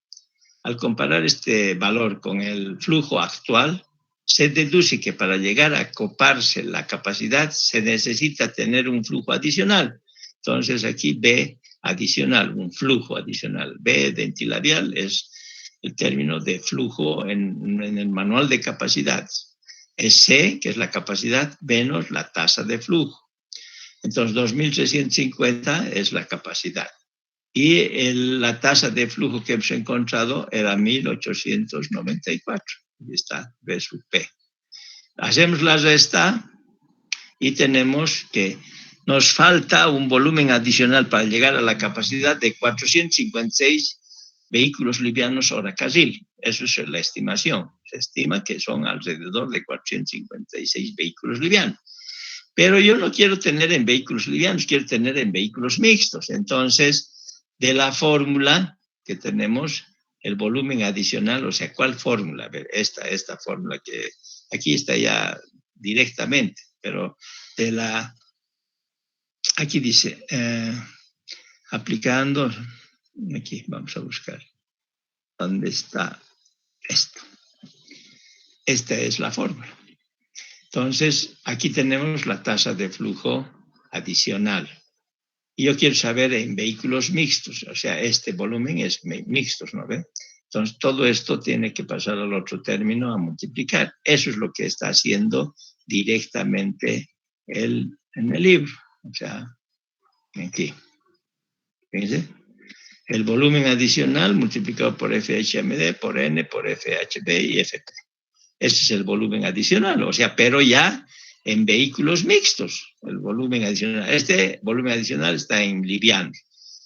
Al comparar este valor con el flujo actual, se deduce que para llegar a coparse la capacidad se necesita tener un flujo adicional. Entonces aquí B adicional, un flujo adicional. B dentilarial es el término de flujo en el manual de capacidades. Es C, que es la capacidad, menos la tasa de flujo. Entonces 2.650 es la capacidad. Y la tasa de flujo que hemos encontrado era 1.894. Ahí está, B sub P. Hacemos la resta y tenemos que nos falta un volumen adicional para llegar a la capacidad de 456 vehículos livianos hora carril. Eso es la estimación. Se estima que son alrededor de 456 vehículos livianos. Pero yo no quiero tener en vehículos livianos, quiero tener en vehículos mixtos. Entonces, de la fórmula que tenemos, el volumen adicional, o sea, ¿cuál fórmula? A ver, esta fórmula que aquí está ya directamente, pero de la, aquí dice, aplicando, aquí vamos a buscar, ¿dónde está esto? Esta es la fórmula. Entonces, aquí tenemos la tasa de flujo adicional. Y yo quiero saber en vehículos mixtos, o sea, este volumen es mixtos, ¿no ve? Entonces, todo esto tiene que pasar al otro término a multiplicar. Eso es lo que está haciendo directamente en el libro. O sea, aquí. Fíjense. El volumen adicional multiplicado por FHMD, por N, por FHB y FP. Ese es el volumen adicional, o sea, pero ya en vehículos mixtos, el volumen adicional. Este volumen adicional está en livianos.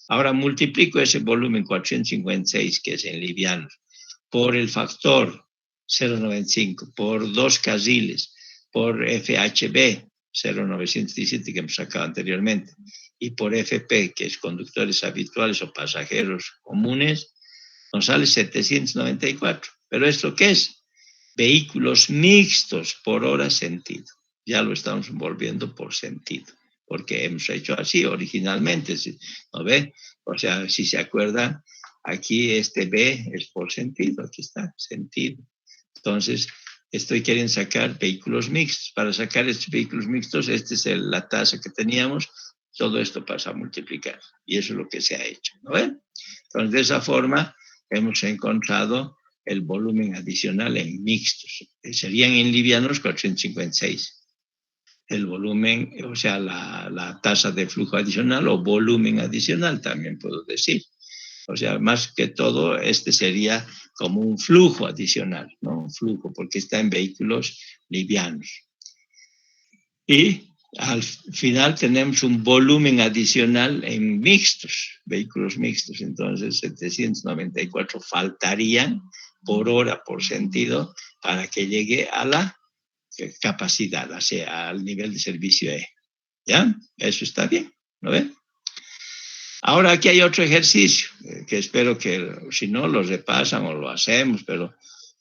Ahora multiplico ese volumen 456, que es en livianos, por el factor 0,95, por 2 carriles, por FHB 0,917 que hemos sacado anteriormente, y por FP, que es conductores habituales o pasajeros comunes, nos sale 794. ¿Pero esto qué es? Vehículos mixtos por hora sentido. Ya lo estamos volviendo por sentido, porque hemos hecho así originalmente, ¿no ve? O sea, si se acuerdan, aquí este B es por sentido, aquí está, sentido. Entonces, estoy queriendo sacar vehículos mixtos. Para sacar estos vehículos mixtos, esta es la tasa que teníamos, todo esto pasa a multiplicar, y eso es lo que se ha hecho, ¿no ve? Entonces, de esa forma, hemos encontrado el volumen adicional en mixtos. Serían en livianos 456. El volumen, o sea, la tasa de flujo adicional o volumen adicional, también puedo decir. O sea, más que todo, este sería como un flujo adicional, ¿no? Un flujo, porque está en vehículos livianos. Y al final tenemos un volumen adicional en mixtos, vehículos mixtos. Entonces, 794 faltarían por hora, por sentido, para que llegue a la capacidad, o sea, al nivel de servicio E. ¿Ya? Eso está bien, ¿no ven? Ahora aquí hay otro ejercicio, que espero que si no lo repasan o lo hacemos, pero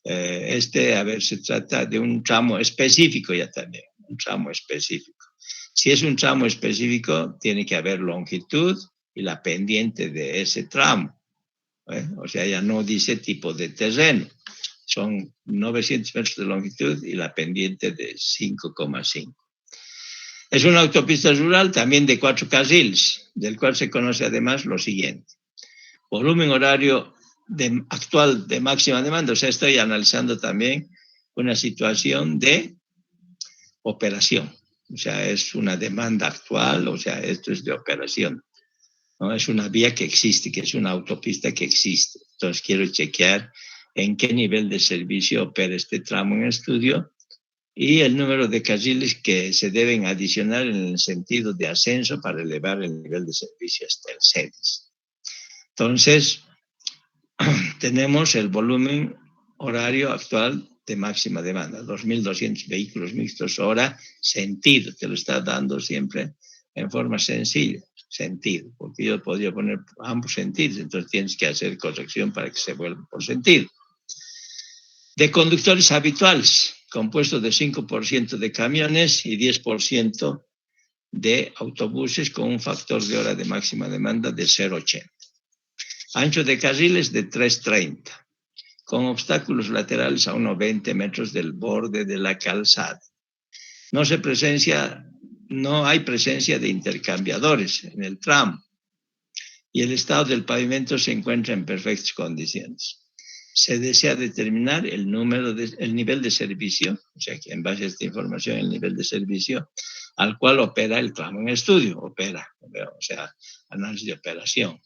a ver, se trata de un tramo específico ya también, un tramo específico. Si es un tramo específico, tiene que haber longitud y la pendiente de ese tramo. O sea, ya no dice tipo de terreno. Son 900 metros de longitud y la pendiente de 5,5. Es una autopista rural también de 4 carriles, del cual se conoce además lo siguiente. Volumen horario actual de máxima demanda. O sea, estoy analizando también una situación de operación. O sea, es una demanda actual, o sea, esto es de operación. ¿No? Es una vía que existe, que es una autopista que existe. Entonces, quiero chequear en qué nivel de servicio opera este tramo en estudio y el número de carriles que se deben adicionar en el sentido de ascenso para elevar el nivel de servicio hasta el CEDIS. Entonces, tenemos el volumen horario actual de máxima demanda, 2.200 vehículos mixtos hora, sentido, te lo está dando siempre en forma sencilla, sentido, porque yo podría poner ambos sentidos, entonces tienes que hacer corrección para que se vuelva por sentido. De conductores habituales, compuesto de 5% de camiones y 10% de autobuses con un factor de hora de máxima demanda de 0,80. Ancho de carriles de 3,30. con obstáculos laterales a unos 20 metros del borde de la calzada. No hay presencia de intercambiadores en el tramo y el estado del pavimento se encuentra en perfectas condiciones. Se desea determinar el nivel de servicio, o sea que en base a esta información el nivel de servicio al cual opera el tramo en estudio, o sea, análisis de operación.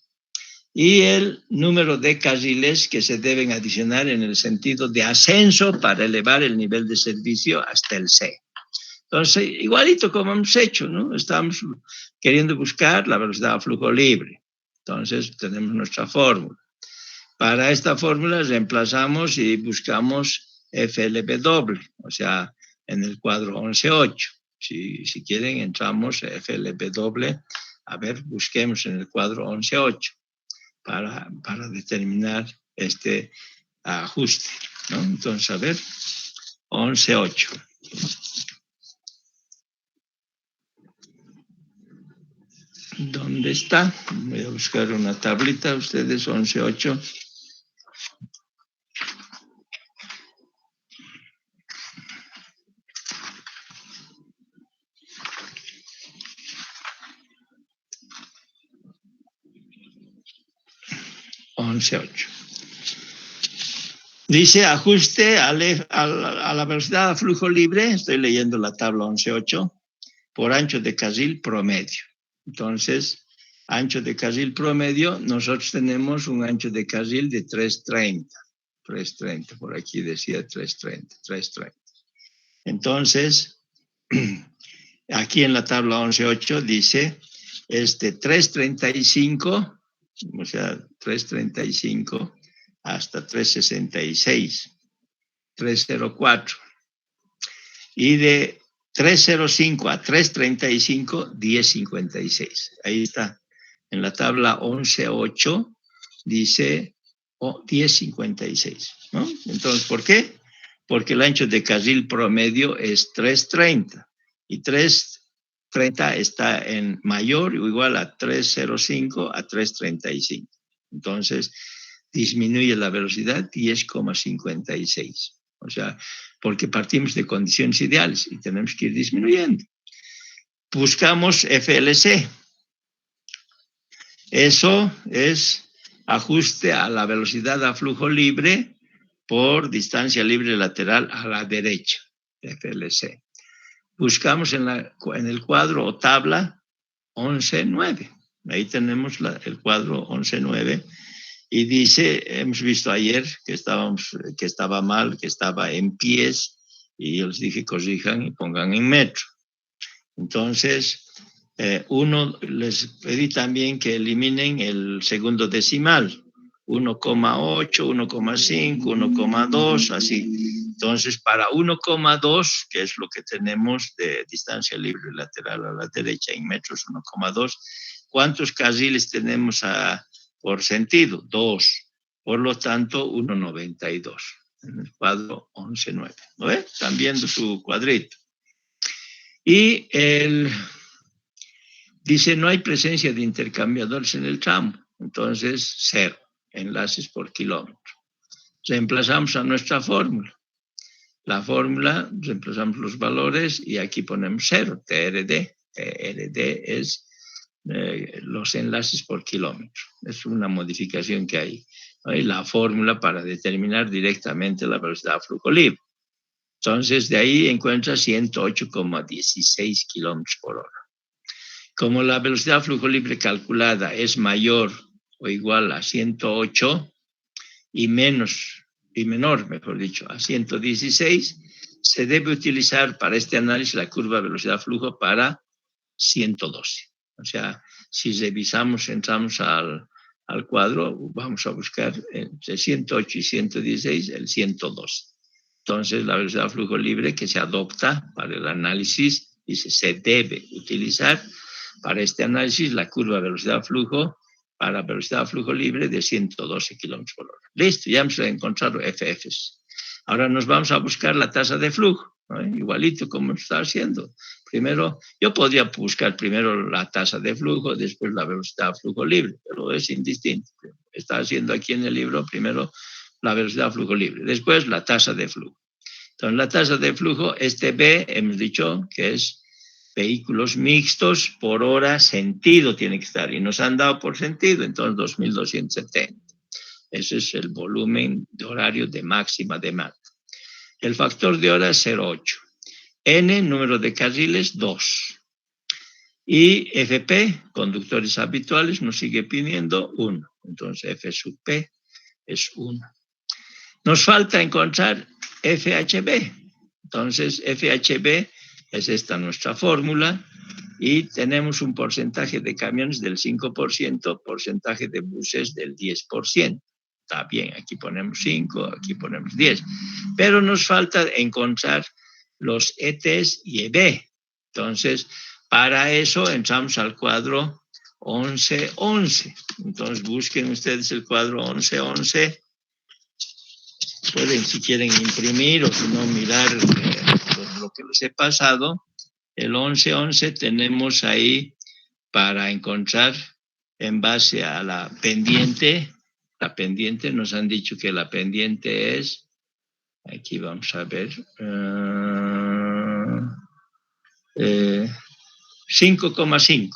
Y el número de carriles que se deben adicionar en el sentido de ascenso para elevar el nivel de servicio hasta el C. Entonces, igualito como hemos hecho, ¿no? Estamos queriendo buscar la velocidad a flujo libre. Entonces, tenemos nuestra fórmula. Para esta fórmula reemplazamos y buscamos FLW, o sea, en el cuadro 11.8. Si quieren, entramos FLW. A ver, busquemos en el cuadro 11.8 para determinar este ajuste, ¿no? Entonces, a ver, 11.8. ¿Dónde está? Voy a buscar una tablita, ustedes, 11.8. Dice ajuste a la velocidad a flujo libre, estoy leyendo la tabla 11.8, por ancho de carril promedio. Entonces, ancho de carril promedio, nosotros tenemos un ancho de carril de 330, por aquí decía 330. Entonces, aquí en la tabla 11.8 dice 335, o sea, 335 hasta 366, 304. Y de 305 a 335, 1056. Ahí está. En la tabla 11.8 dice 1056, ¿no? Entonces, ¿por qué? Porque el ancho de carril promedio es 330 y 330 está en mayor o igual a 305 a 335. Entonces, disminuye la velocidad 10,56. O sea, porque partimos de condiciones ideales y tenemos que ir disminuyendo. Buscamos FLC. Eso es ajuste a la velocidad a flujo libre por distancia libre lateral a la derecha, FLC. Buscamos en el cuadro o tabla 11.9. Ahí tenemos el cuadro 11.9. Y dice, hemos visto ayer que estaba mal, que estaba en pies, y yo les dije corrijan y pongan en metro. Entonces, les pedí también que eliminen el segundo decimal, 1,8, 1,5, 1,2, así. Entonces, para 1,2, que es lo que tenemos de distancia libre lateral a la derecha en metros, 1,2, ¿cuántos carriles tenemos por sentido? 2. Por lo tanto, 1,92 en el cuadro 11.9. ¿No ve? Están viendo su cuadrito. Y dice, no hay presencia de intercambiadores en el tramo. Entonces, 0 enlaces por kilómetro. Reemplazamos a nuestra fórmula. La fórmula, reemplazamos los valores y aquí ponemos 0, TRD. TRD es los enlaces por kilómetro. Es una modificación que hay. ¿No? Y la fórmula para determinar directamente la velocidad a flujo libre. Entonces, de ahí encuentra 108,16 kilómetros por hora. Como la velocidad a flujo libre calculada es mayor o igual a 108 y menor, mejor dicho, a 116, se debe utilizar para este análisis la curva velocidad-flujo para 112. O sea, si revisamos, entramos al cuadro, vamos a buscar entre 108 y 116 el 112. Entonces, la velocidad flujo libre que se adopta para el análisis, dice, se debe utilizar para este análisis la curva velocidad-flujo para velocidad flujo libre de 112 kilómetros por hora. Listo, ya hemos encontrado FFs. Ahora nos vamos a buscar la tasa de flujo, ¿no? Igualito como está haciendo. Primero, yo podría buscar primero la tasa de flujo, después la velocidad flujo libre, pero es indistinto. Está haciendo aquí en el libro, primero la velocidad de flujo libre. Después, la tasa de flujo. Entonces, la tasa de flujo, B, hemos dicho que es vehículos mixtos por hora sentido tiene que estar. Y nos han dado por sentido, entonces 2.270. Ese es el volumen de horario de máxima demanda. El factor de hora es 0,8. N, número de carriles, 2. Y FP, conductores habituales, nos sigue pidiendo 1. Entonces, F sub P es 1. Nos falta encontrar FHB. Entonces, FHB es esta nuestra fórmula y tenemos un porcentaje de camiones del 5%, porcentaje de buses del 10%. Está bien, aquí ponemos 5, aquí ponemos 10. Pero nos falta encontrar los ETs y EB. Entonces, para eso entramos al cuadro 11-11. Entonces, busquen ustedes el cuadro 11-11. Pueden, si quieren, imprimir o si no, mirar lo que les he pasado. El 11-11 tenemos ahí para encontrar en base a la pendiente. La pendiente, nos han dicho que la pendiente es, aquí vamos a ver, 5,5.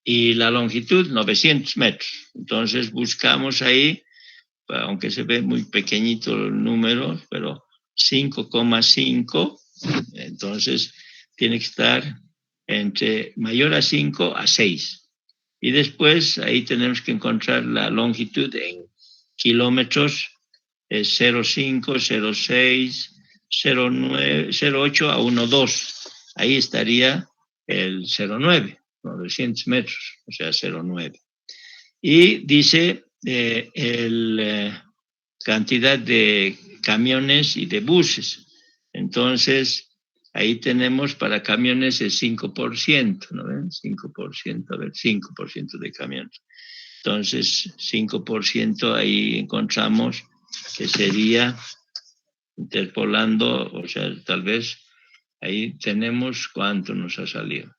Y la longitud, 900 metros. Entonces buscamos ahí, aunque se ve muy pequeñito el número, pero 5,5, entonces tiene que estar entre mayor a 5 a 6. Y después ahí tenemos que encontrar la longitud en kilómetros, es 0,5, 0,6, 0,9, 0,8 a 1,2. Ahí estaría el 0,9, 900 metros, o sea, 0,9. Y dice cantidad de camiones y de buses. Entonces, ahí tenemos para camiones el 5%, ¿no ven? 5%, a ver, 5% de camiones. Entonces, 5% ahí encontramos que sería, interpolando, o sea, tal vez ahí tenemos cuánto nos ha salido.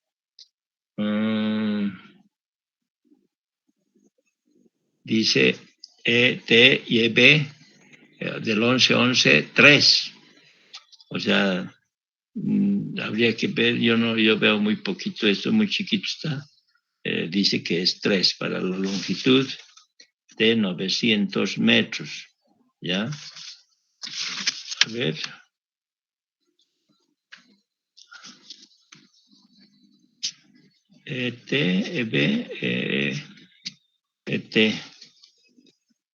Dice ET y EB del 11-11, 3. O sea, habría que ver, yo veo muy poquito esto, muy chiquito está. Dice que es 3 para la longitud de 900 metros. ¿Ya? A ver. ET, EB, ET.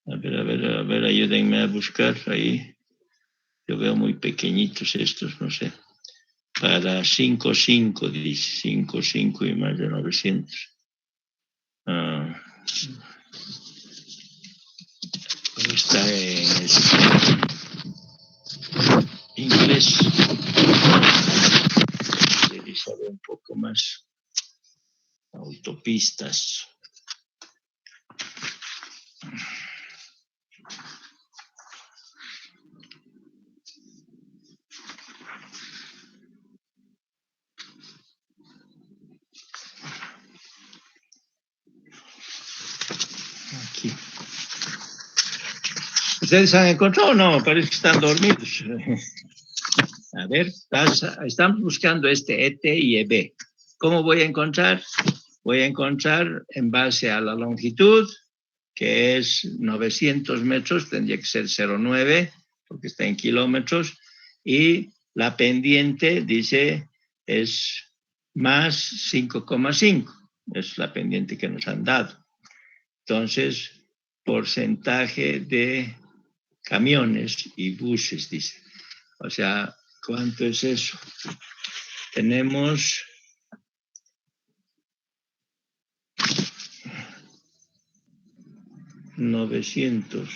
A ver, ayúdenme a buscar ahí. Yo veo muy pequeñitos estos, no sé. Para 5,5, dice 5,5 y más de 900. Está en inglés. Revisar un poco más. Autopistas. Aquí. ¿Ustedes han encontrado o no? Parece que están dormidos. A ver, estamos buscando este ET y EB. ¿Cómo voy a encontrar? Voy a encontrar en base a la longitud, que es 900 metros, tendría que ser 0,9, porque está en kilómetros, y la pendiente, dice, es más 5,5. Es la pendiente que nos han dado. Entonces, porcentaje de camiones y buses, dice. O sea, ¿cuánto es eso? Tenemos 900.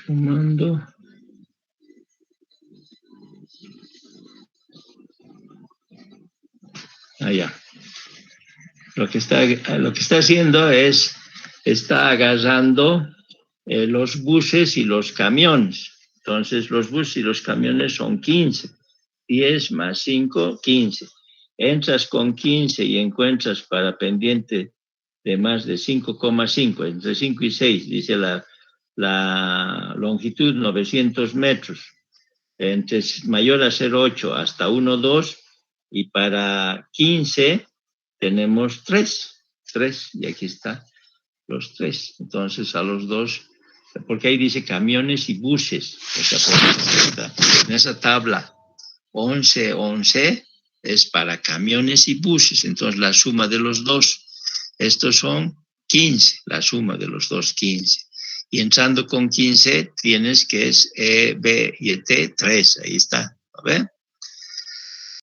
Sumando. Allá. lo que está haciendo es, está agarrando los buses y los camiones. Entonces, los buses y los camiones son 15. 10 más 5, 15. Entras con 15 y encuentras para pendiente de más de 5,5, entre 5 y 6, dice la longitud 900 metros, entre mayor a 0,8 hasta 1,2, y para 15 tenemos 3, y aquí está los 3. Entonces a los dos, porque ahí dice camiones y buses, o sea, en esa tabla 11 es para camiones y buses, entonces la suma de los dos, estos son 15, la suma de los dos 15. Y entrando con 15 tienes que es E, B y T, 3, ahí está, a ver.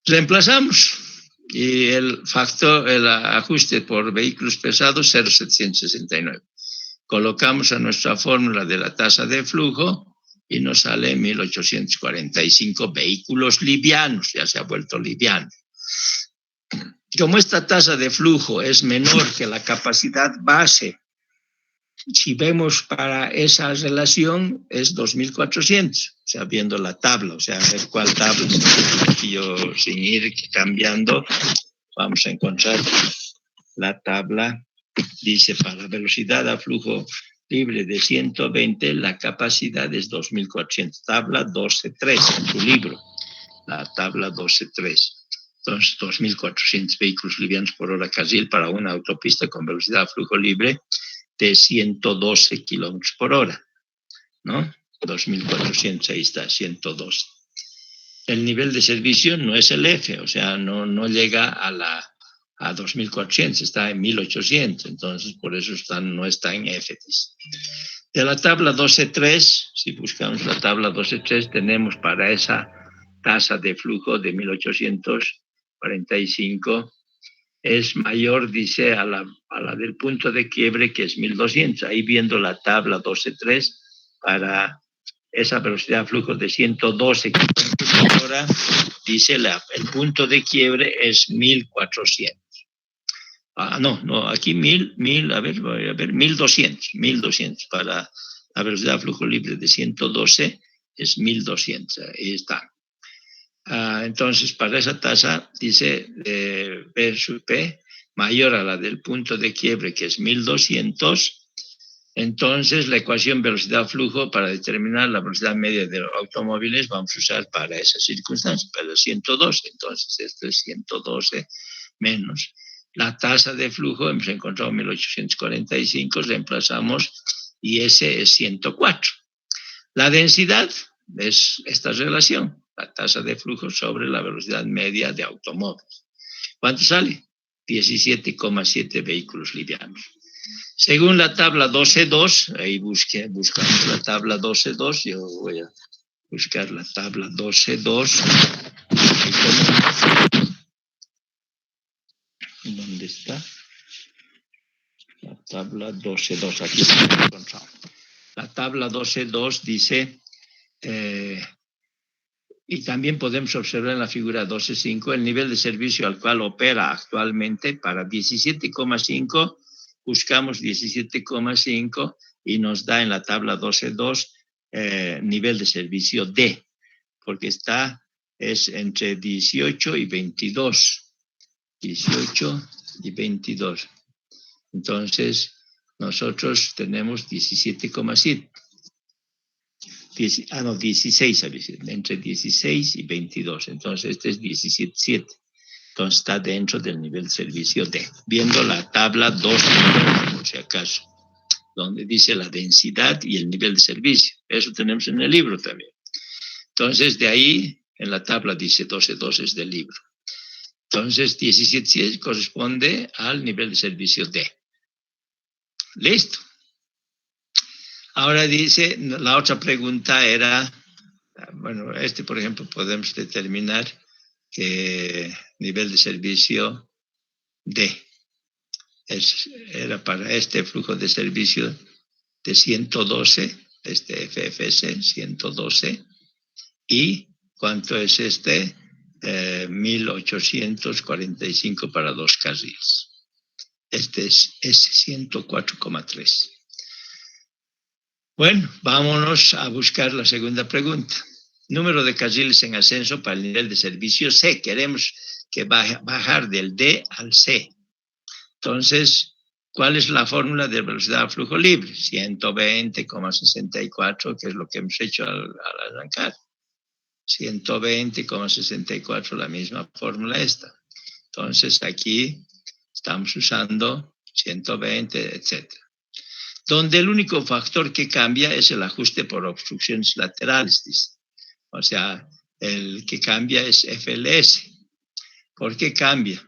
Reemplazamos y el factor, el ajuste por vehículos pesados, 0,769. Colocamos a nuestra fórmula de la tasa de flujo y nos sale 1.845 vehículos livianos, ya se ha vuelto liviano. Como esta tasa de flujo es menor que la capacidad base, si vemos para esa relación es 2.400, o sea, viendo la tabla, o sea, a ver cuál tabla, yo sin ir cambiando, vamos a encontrar la tabla, dice para velocidad a flujo libre de 120, la capacidad es 2.400, tabla 12.3 en tu libro, la tabla 12.3. Entonces, 2.400 vehículos livianos por hora carril para una autopista con velocidad a flujo libre de 112 kilómetros por hora, ¿no? 2.400, ahí está, 112. El nivel de servicio no es el F, o sea, no llega a 2.400, está en 1.800, entonces por eso no está en F. De la tabla 12.3, si buscamos la tabla 12.3, tenemos para esa tasa de flujo de 1.845, es mayor, dice, a la del punto de quiebre, que es 1.200. Ahí viendo la tabla 12.3, para esa velocidad de flujo de 112 kilómetros por hora, dice el punto de quiebre es 1.400. No, aquí 1.200 para la velocidad de flujo libre de 112 es 1.200, ahí está. Entonces, para esa tasa, dice B sub P mayor a la del punto de quiebre, que es 1.200, entonces la ecuación velocidad-flujo para determinar la velocidad media de los automóviles vamos a usar para esa circunstancia, para 112. Entonces, esto es 112 menos la tasa de flujo, hemos encontrado 1.845, reemplazamos y ese es 104. La densidad es esta relación, la tasa de flujo sobre la velocidad media de automóviles. ¿Cuánto sale? 17,7 vehículos livianos. Según la tabla 12.2, ahí buscamos la tabla 12.2, yo voy a buscar la tabla 12.2. ¿Dónde está? La tabla 12.2, aquí está encontrado. La tabla 12.2 dice, y también podemos observar en la figura 12.5 el nivel de servicio al cual opera actualmente. Para 17,5 buscamos 17,5 y nos da en la tabla 12.2 nivel de servicio D, porque es entre 18 y 22. 18 y 22. Entonces, nosotros tenemos 17,7. 16, entre 16 y 22. Entonces, este es 17,7. Entonces, está dentro del nivel de servicio D. Viendo la tabla 2, por si acaso, donde dice la densidad y el nivel de servicio. Eso tenemos en el libro también. Entonces, de ahí, en la tabla dice 12.2 es del libro. Entonces, 17.6 corresponde al nivel de servicio D. Listo. Ahora dice, la otra pregunta era, bueno, por ejemplo, podemos determinar que nivel de servicio D era para este flujo de servicio de 112, este FFS 112, y ¿cuánto es este? 1.845 para 2 carriles. Este es S104,3. Bueno, vámonos a buscar la segunda pregunta. Número de carriles en ascenso para el nivel de servicio C. Queremos que bajar del D al C. Entonces, ¿cuál es la fórmula de velocidad a flujo libre? 120,64, que es lo que hemos hecho al arrancar. 120,64, la misma fórmula esta. Entonces, aquí estamos usando 120, etc. Donde el único factor que cambia es el ajuste por obstrucciones laterales, dice. O sea, el que cambia es FLS. ¿Por qué cambia?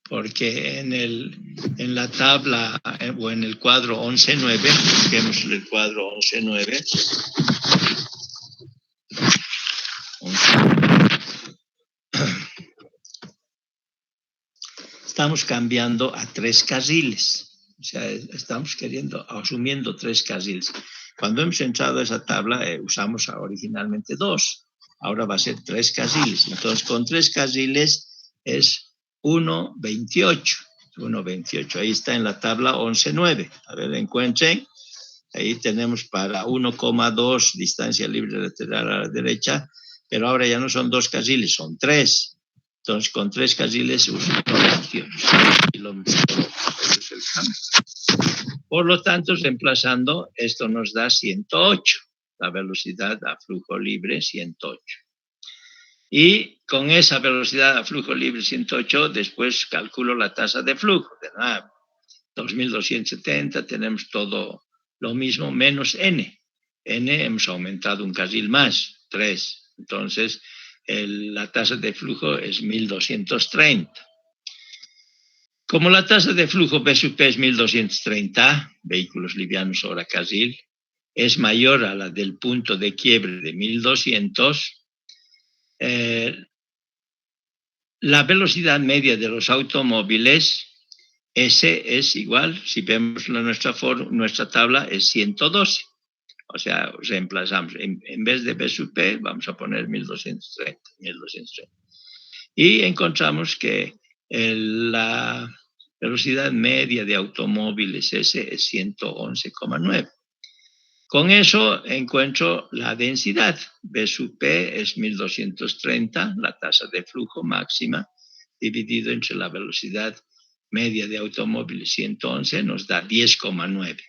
Porque en la tabla o en el cuadro 11.9, busquemos el cuadro 11.9, estamos cambiando a 3 carriles. O sea, estamos asumiendo 3 carriles. Cuando hemos entrado a esa tabla, usamos originalmente 2. Ahora va a ser 3 carriles. Entonces, con 3 carriles es 1,28. 1,28. Ahí está en la tabla 11.9. A ver, encuentren. Ahí tenemos para 1,2 distancia libre lateral a la derecha, pero ahora ya no son 2 carriles, son 3. Entonces, con 3 carriles uso 1,28 kilómetros por hora. Ese es el cambio. Por lo tanto, reemplazando, esto nos da 108. La velocidad a flujo libre, 108. Y con esa velocidad a flujo libre 108, después calculo la tasa de flujo. De nada, 2.270, tenemos todo lo mismo, menos N. N hemos aumentado un carril más, 3. Entonces, la tasa de flujo es 1.230. Como la tasa de flujo B sub P es 1.230, vehículos livianos hora carril, es mayor a la del punto de quiebre de 1.200, la velocidad media de los automóviles, S es igual, si vemos nuestra tabla, es 112. O sea, reemplazamos, en vez de B sub P, vamos a poner 1.230. Y encontramos que la velocidad media de automóviles S es 111,9. Con eso encuentro la densidad. B sub P es 1.230, la tasa de flujo máxima, dividido entre la velocidad media de automóviles 111, nos da 10,9.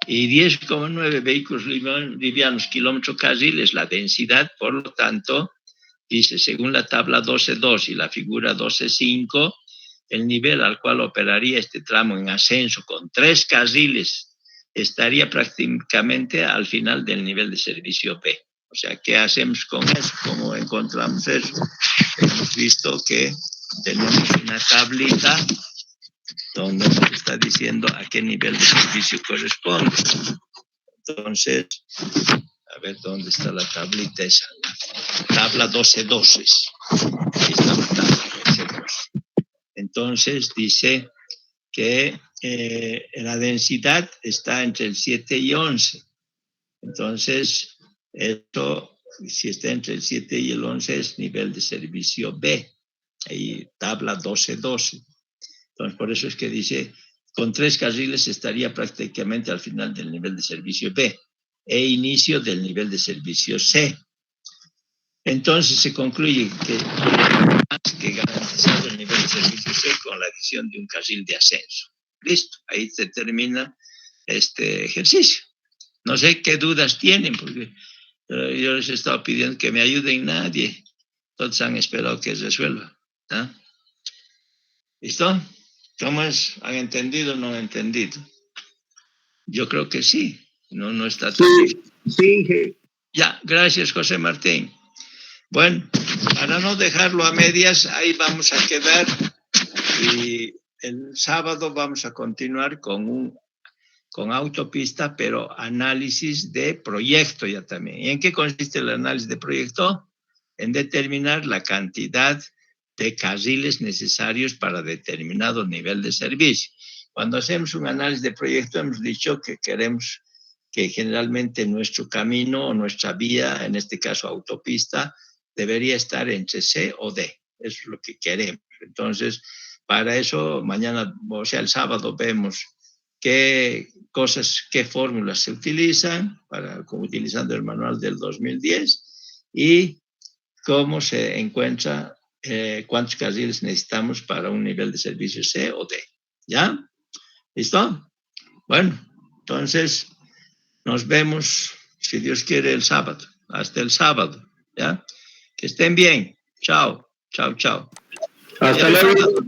Y 10,9 vehículos livianos kilómetro carril es la densidad, por lo tanto, dice, según la tabla 12.2 y la figura 12.5, el nivel al cual operaría este tramo en ascenso con 3 carriles estaría prácticamente al final del nivel de servicio B. O sea, ¿qué hacemos con eso? ¿Cómo encontramos eso? Hemos visto que tenemos una tablita donde nos está diciendo a qué nivel de servicio corresponde. Entonces, a ver dónde está la tablita esa. Tabla 12.12. Ahí está la tabla 12.12. Entonces, dice que la densidad está entre el 7 y 11. Entonces, esto, si está entre el 7 y el 11, es nivel de servicio B. Ahí, tabla 12.12. Entonces, por eso es que dice, con 3 carriles estaría prácticamente al final del nivel de servicio B e inicio del nivel de servicio C. Entonces, se concluye que más que garantizado el nivel de servicio C con la adición de un carril de ascenso. Listo, ahí se termina este ejercicio. No sé qué dudas tienen, porque yo les he estado pidiendo que me ayuden, nadie. Todos han esperado que resuelva. ¿Ah? ¿Listo? ¿Cómo es? ¿Han entendido o no han entendido? Yo creo que sí. No está tan difícil. Sí. Ya, gracias, José Martín. Bueno, para no dejarlo a medias, ahí vamos a quedar. Y el sábado vamos a continuar con autopista, pero análisis de proyecto ya también. ¿Y en qué consiste el análisis de proyecto? En determinar la cantidad de carriles necesarios para determinado nivel de servicio. Cuando hacemos un análisis de proyecto, hemos dicho que queremos que generalmente nuestro camino o nuestra vía, en este caso autopista, debería estar entre C o D. Eso es lo que queremos. Entonces, para eso, mañana, o sea, el sábado vemos qué cosas, qué fórmulas se utilizan, como utilizando el manual del 2010, y cómo se encuentra cuántos carriles necesitamos para un nivel de servicio C o D. ¿Ya? ¿Listo? Bueno, entonces nos vemos, si Dios quiere, el sábado. Hasta el sábado. ¿Ya? Que estén bien. Chao, chao, chao. Hasta luego.